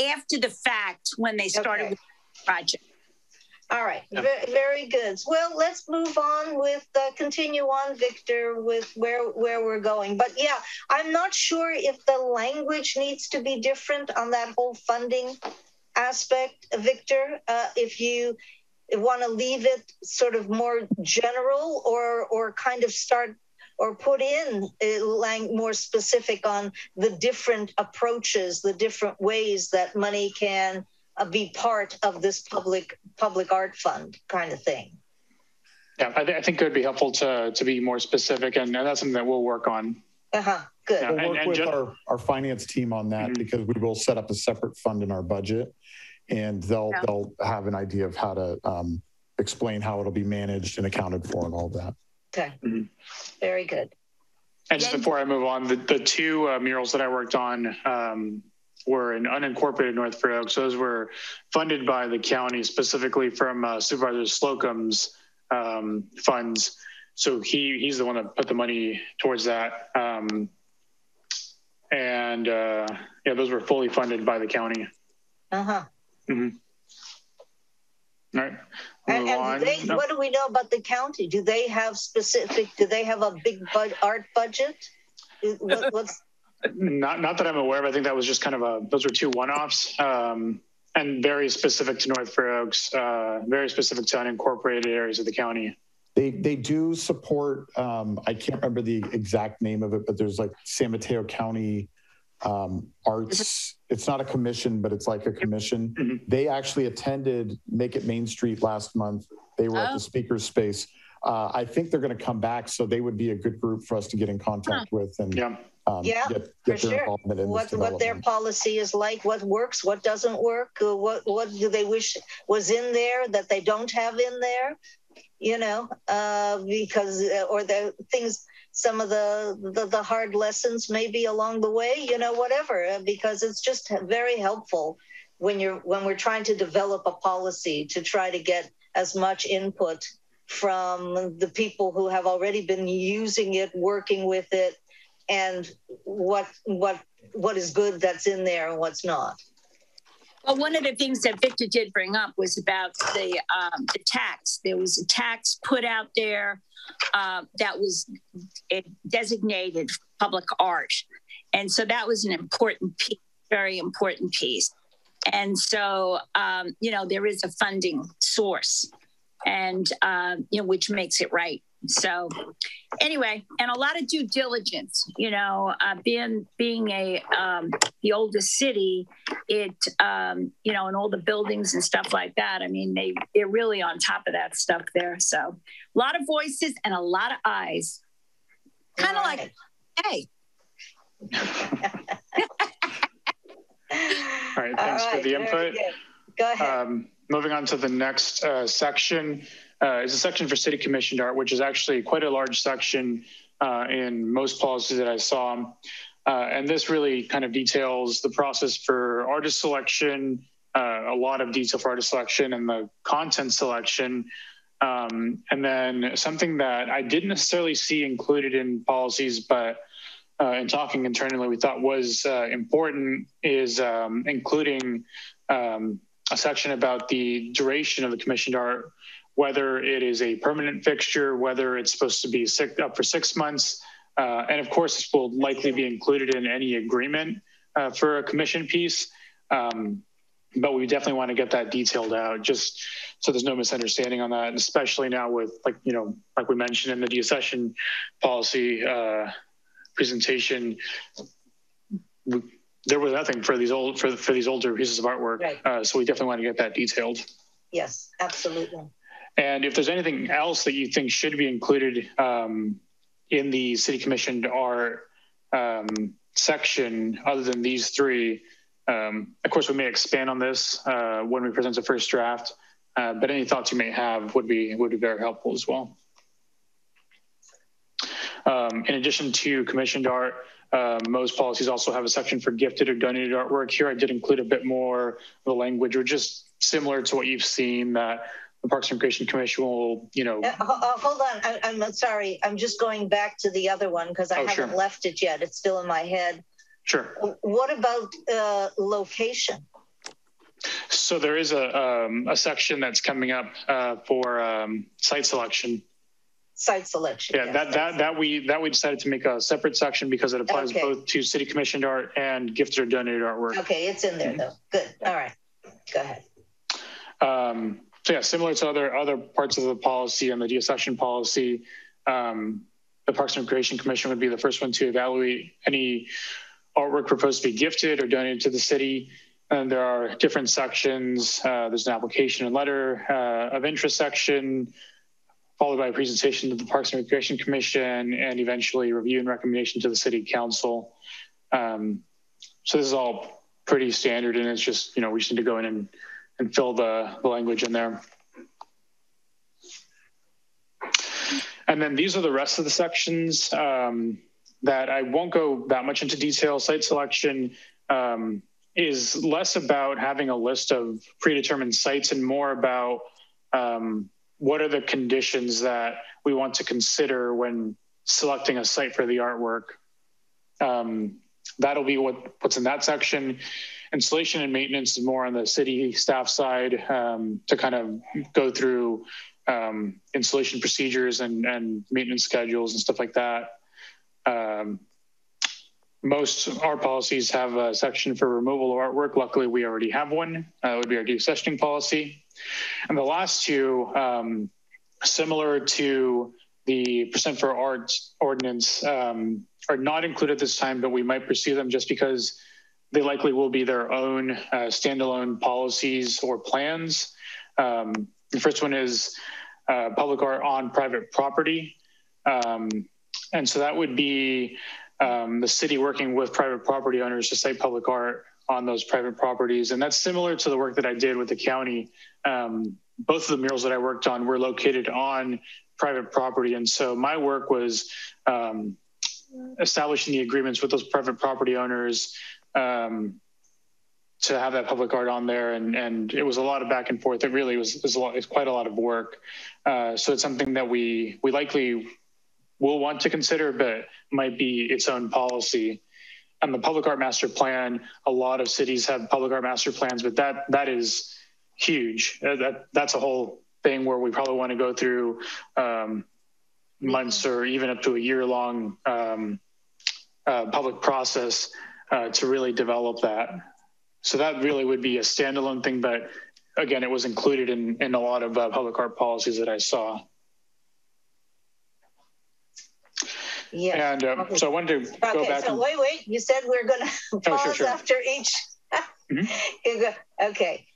after the fact when they started with the project. All right, very good. Well, let's move on with, continue on, Victor, with where we're going. But yeah, I'm not sure if the language needs to be different on that whole funding aspect, Victor, if you want to leave it sort of more general or kind of start or put in more specific on the different approaches, the different ways that money can be part of this public art fund kind of thing. Yeah, I think it would be helpful to be more specific, and that's something that we'll work on. Good. Yeah, we'll work with our finance team on that, because we will set up a separate fund in our budget, and they'll have an idea of how to explain how it'll be managed and accounted for and all that. Okay, very good. And just before I move on, the two murals that I worked on were in unincorporated North Fair Oaks. Those were funded by the county, specifically from Supervisor Slocum's funds. So he's the one that put the money towards that. Those were fully funded by the county. Uh-huh. Mm-hmm. All right. And what do we know about the county? Do they have a big art budget? What's not that I'm aware of. I think that was just kind of those were two one-offs, and very specific to North Fair Oaks, very specific to unincorporated areas of the county. They do support, I can't remember the exact name of it, but there's like San Mateo County Arts. It's not a commission, but it's like a commission. Mm-hmm. They actually attended Make It Main Street last month. They were at the speaker's space. I think they're going to come back, so they would be a good group for us to get in contact with and get for sure. Involvement in what their policy is like, what works, what doesn't work, what do they wish was in there that they don't have in there, because or the things, some of the hard lessons maybe along the way, whatever, because it's just very helpful when we're trying to develop a policy to try to get as much input from the people who have already been using it, working with it, and what is good that's in there and what's not. Well, one of the things that Victor did bring up was about the tax. There was a tax put out there that was designated public art. And so that was an important piece, very important piece. And so, there is a funding source, and, which makes it right. So anyway, and a lot of due diligence, being the oldest city, and all the buildings and stuff like that. I mean, they're really on top of that stuff there. So a lot of voices and a lot of eyes, kind of like, hey. All right, thanks for the input. Go ahead. Moving on to the next section is a section for city commissioned art, which is actually quite a large section in most policies that I saw. And this really kind of details the process for artist selection, a lot of detail for artist selection and the content selection. And then something that I didn't necessarily see included in policies, but in talking internally, we thought was important is including a section about the duration of the commissioned art, whether it is a permanent fixture, whether it's supposed to be up for 6 months. And of course, this will likely be included in any agreement for a commission piece. But we definitely want to get that detailed out just so there's no misunderstanding on that. And especially now with like we mentioned in the deaccession policy presentation, there was nothing for these for these older pieces of artwork. Right. So we definitely want to get that detailed. Yes, absolutely. And if there's anything else that you think should be included in the city commissioned art section, other than these three, of course, we may expand on this when we present the first draft. But any thoughts you may have would be very helpful as well. In addition to commissioned art, most policies also have a section for gifted or donated artwork. Here I did include a bit more of the language, or just similar to what you've seen that the Parks and Recreation Commission will, hold on, I'm sorry. I'm just going back to the other one because I haven't left it yet. It's still in my head. Sure. What about location? So there is a section that's coming up for site selection. Site selection. Yeah, yes, that we decided to make a separate section because it applies both to city commissioned art and gifted or donated artwork. Okay, it's in there though. Good. All right. Go ahead. So yeah, similar to other parts of the policy and the deaccession policy, the Parks and Recreation Commission would be the first one to evaluate any artwork proposed to be gifted or donated to the city. And there are different sections. There's an application and letter of interest section, followed by a presentation to the Parks and Recreation Commission, and eventually review and recommendation to the City Council. So this is all pretty standard, and it's just, we just need to go in and fill the language in there. And then these are the rest of the sections that I won't go that much into detail. Site selection is less about having a list of predetermined sites and more about what are the conditions that we want to consider when selecting a site for the artwork. That'll be what's in that section. installation and maintenance is more on the city staff side, to kind of go through installation procedures and maintenance schedules and stuff like that. Most our policies have a section for removal of artwork. Luckily, we already have one. It would be our deaccessioning policy. And the last two, similar to the percent for art ordinance, are not included this time, but we might pursue them just because they likely will be their own standalone policies or plans. The first one is public art on private property. And so that would be the city working with private property owners to site public art on those private properties. And that's similar to the work that I did with the county. Both of the murals that I worked on were located on private property. And so my work was establishing the agreements with those private property owners to have that public art on there. And it was a lot of back and forth. It really was it's quite a lot of work. So it's something that we likely will want to consider, but might be its own policy. And the public art master plan, a lot of cities have public art master plans, but that is huge. That's a whole thing where we probably want to go through months or even up to a year-long public process to really develop that. So that really would be a standalone thing, but again, it was included in a lot of public art policies that I saw. Yeah. And so I wanted to go back. So wait, you said we're going to pause sure. after each. Okay.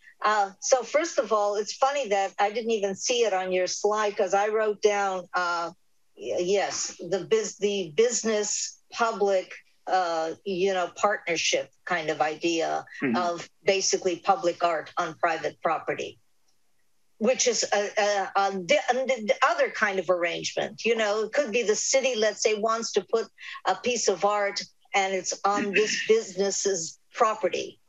So first of all, it's funny that I didn't even see it on your slide because I wrote down, yes, the business public, partnership kind of idea of basically public art on private property, which is other kind of arrangement. It could be the city, let's say, wants to put a piece of art and it's on this business's property.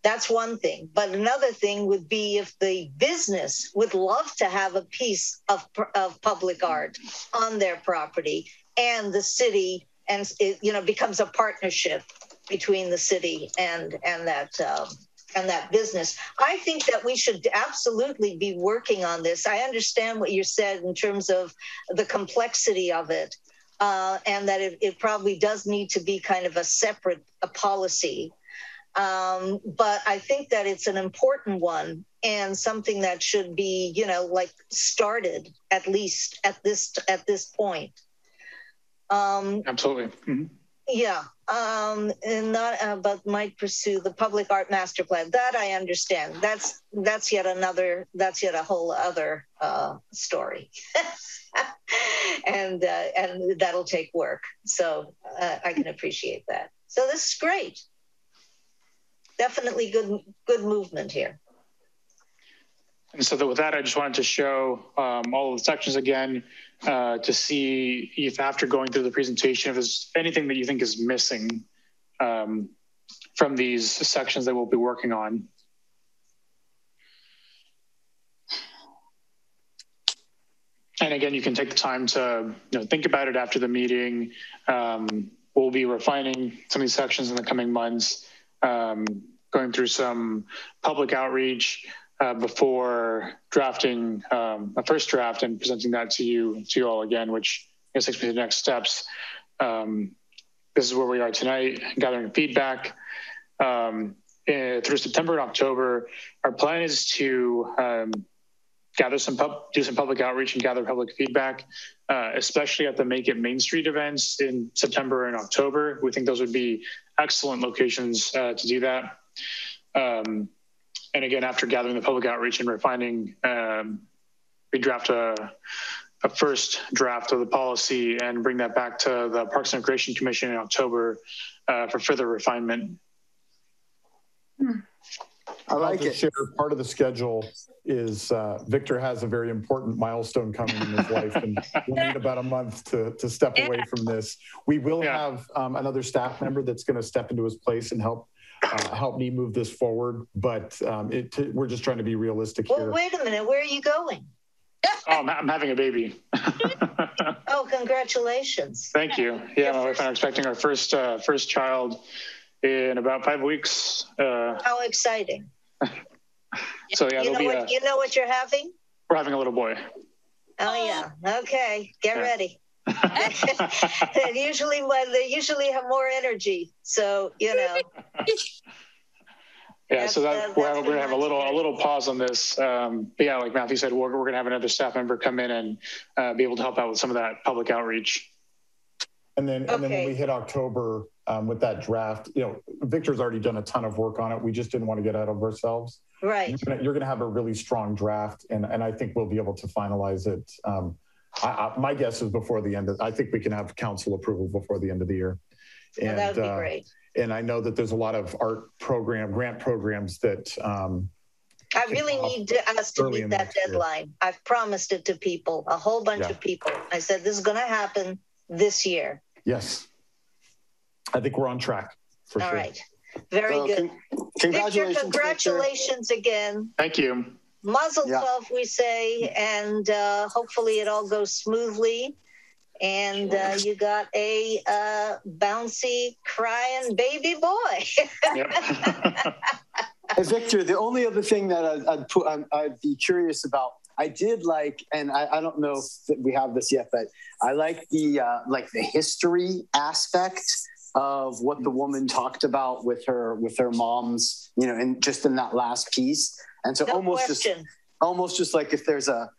That's one thing. But another thing would be if the business would love to have a piece of public art on their property and the city, and it becomes a partnership between the city and that business. I think that we should absolutely be working on this. I understand what you said in terms of the complexity of it, and that it probably does need to be kind of a separate policy. But I think that it's an important one and something that should be, started at least at this point. Absolutely. Mm-hmm. Yeah, and not, but might pursue the public art master plan. That I understand. That's yet a whole other story, and that'll take work. So I can appreciate that. So this is great. Definitely good movement here. And so with that, I just wanted to show all of the sections again to see if after going through the presentation, if there's anything that you think is missing from these sections that we'll be working on. And again, you can take the time to think about it after the meeting. We'll be refining some of these sections in the coming months, going through some public outreach, before drafting a first draft and presenting that to you all again, which I guess takes me to the next steps. This is where we are tonight, gathering feedback. Through September and October, our plan is to do some public outreach and gather public feedback, especially at the Make It Main Street events in September and October. We think those would be excellent locations to do that. And again, after gathering the public outreach and refining, we draft a first draft of the policy and bring that back to the Parks and Recreation Commission in October for further refinement. I like it. Share part of the schedule is Victor has a very important milestone coming in his life, and we'll need about a month to step away from this. We will have another staff member that's going to step into his place and help me move this forward, but we're just trying to be realistic here. Well, wait a minute. Where are you going? Oh, I'm having a baby. Oh, congratulations. Thank you. Yeah, my wife and I are expecting our first child in about 5 weeks. How exciting. So yeah, you know what you're having? We're having a little boy. Oh yeah. Okay. Get ready. they usually have more energy. So, you know. Yeah, so we're going to have a little pause on this. But yeah, like Matthew said, we're going to have another staff member come in and be able to help out with some of that public outreach. And then when we hit October with that draft, you know, Victor's already done a ton of work on it. We just didn't want to get out of ourselves. Right. You're going to have a really strong draft, and I think we'll be able to finalize it. My guess is before the end I think we can have council approval before the end of the year. And that would be great. And I know that there's a lot of grant programs that I really need us to meet that deadline. I've promised it to people, a whole bunch of people. I said, this is going to happen this year. Yes. I think we're on track for sure. All right. Very good. Congratulations. Victor, congratulations again. Thank you. Mazel tov, we say, and hopefully it all goes smoothly. And you got a bouncy, crying baby boy. Hey, Victor, the only other thing that I'd be curious about, I did like, and I don't know if we have this yet, but I like the history aspect of what the woman talked about with her mom's, you know, and just in that last piece. And so almost just like if there's a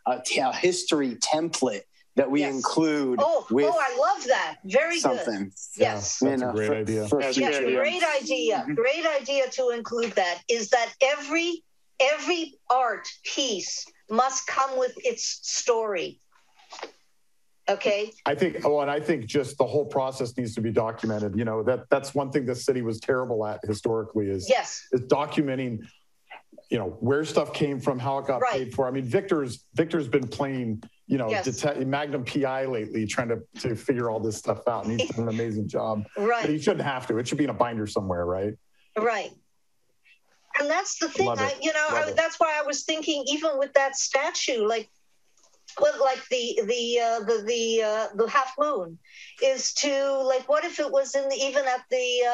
history template that we include. I love that. Very something. Good. Yes. That's a great idea. Great idea. Great idea to include that. Is that every art piece must come with its story. Okay. I think just the whole process needs to be documented. You know, that's one thing the city was terrible at historically is documenting, you know, where stuff came from, how it got paid for. I mean, Victor's been playing, you know, Magnum PI lately, trying to figure all this stuff out, and he's done an amazing job. Right. But he shouldn't have to. It should be in a binder somewhere, right? Right. And that's the thing. That's why I was thinking, even with that statue, like the half moon, is to like, what if it was even at the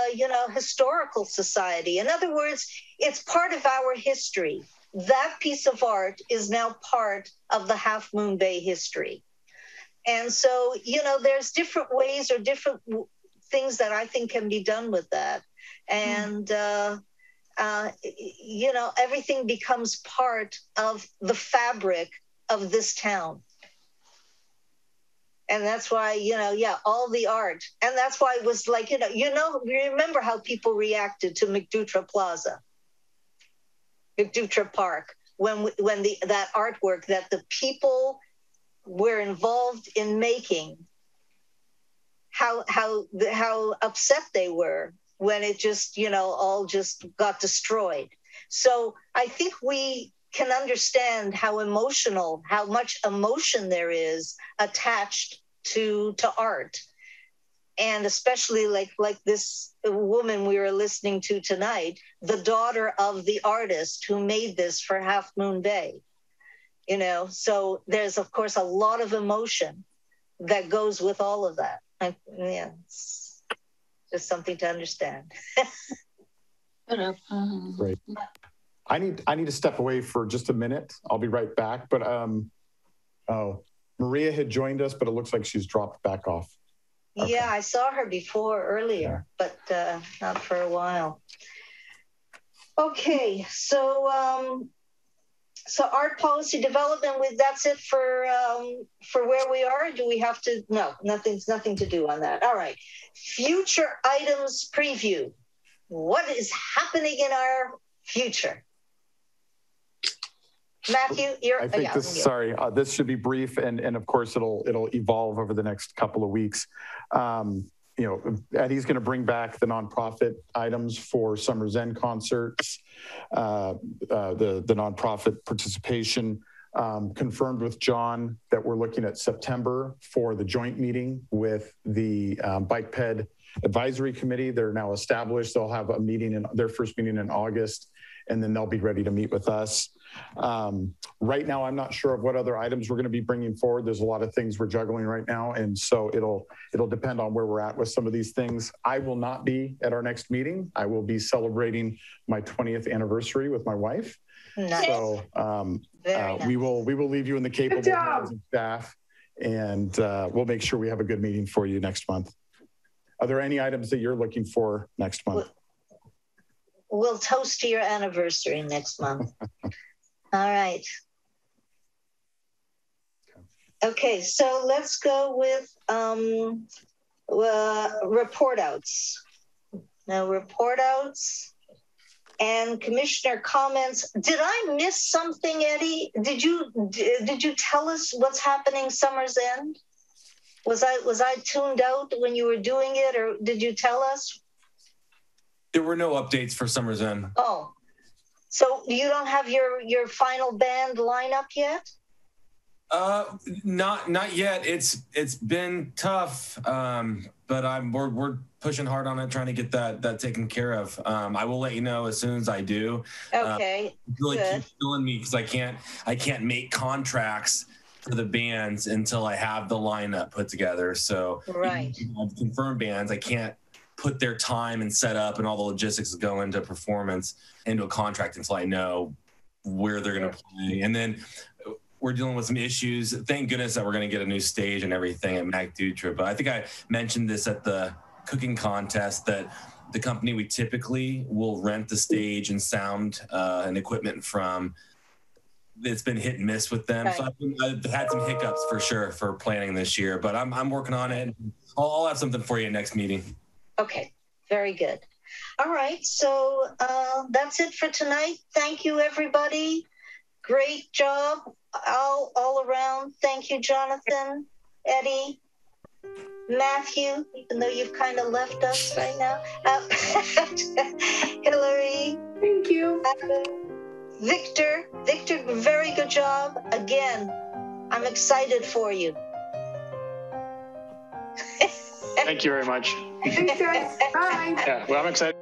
historical society? In other words, it's part of our history. That piece of art is now part of the Half Moon Bay history. And so, you know, there's different ways or different things that I think can be done with that. And, you know, everything becomes part of the fabric of this town. And that's why, you know, all the art. And that's why it was like, remember how people reacted to McDutra Plaza, McDutra Park, when that artwork that the people were involved in making, how upset they were when it just, you know, all just got destroyed. So I think we can understand how much emotion there is attached to art. And especially like this woman we were listening to tonight, the daughter of the artist who made this for Half Moon Bay, you know, so there's of course a lot of emotion that goes with all of that. It's just something to understand. Great. I need to step away for just a minute. I'll be right back. But Maria had joined us, but it looks like she's dropped back off. Okay. Yeah, I saw her earlier, but not for a while. Okay, so art policy development. That's it for where we are. Do we have to? No, nothing to do on that. All right, future items preview. What is happening in our future? Matthew, this should be brief, and of course it'll evolve over the next couple of weeks. You know, Eddie's going to bring back the nonprofit items for Summer's End concerts, the nonprofit participation. Confirmed with John that we're looking at September for the joint meeting with the Bike Ped Advisory Committee. They're now established. They'll have a meeting their first meeting in August. and then they'll be ready to meet with us. Right now, I'm not sure of what other items we're going to be bringing forward. There's a lot of things we're juggling right now, and so it'll depend on where we're at with some of these things. I will not be at our next meeting. I will be celebrating my 20th anniversary with my wife. Nice. So nice. we will leave you in the capable hands of staff, and we'll make sure we have a good meeting for you next month. Are there any items that you're looking for next month? We'll toast to your anniversary next month. All right. Okay, so let's go with report outs. Now, report outs and commissioner comments. Did I miss something, Eddie? Did you tell us what's happening Summer's End? Was I tuned out when you were doing it, or did you tell us? There were no updates for Summer's End. Oh, so you don't have your final band lineup yet? Not yet. It's been tough, but we're pushing hard on it, trying to get that taken care of. I will let you know as soon as I do. Okay. Really keep filling me because I can't make contracts for the bands until I have the lineup put together. So right. I've confirmed bands. I can't put their time and set up and all the logistics that go into performance into a contract until I know where they're going to play. And then we're dealing with some issues. Thank goodness that we're going to get a new stage and everything at Mac Dutra. But I think I mentioned this at the cooking contest that the company we typically will rent the stage and sound and equipment from, it's been hit and miss with them. Right. So I've had some hiccups for sure for planning this year, but I'm working on it. I'll have something for you next meeting. Okay, very good. All right, so that's it for tonight. Thank you, everybody. Great job all around. Thank you, Jonathan, Eddie, Matthew, even though you've kind of left us right now. Hillary. Thank you. Victor, very good job. Again, I'm excited for you. Thank you very much. Thanks, guys. Bye. Yeah, well, I'm excited.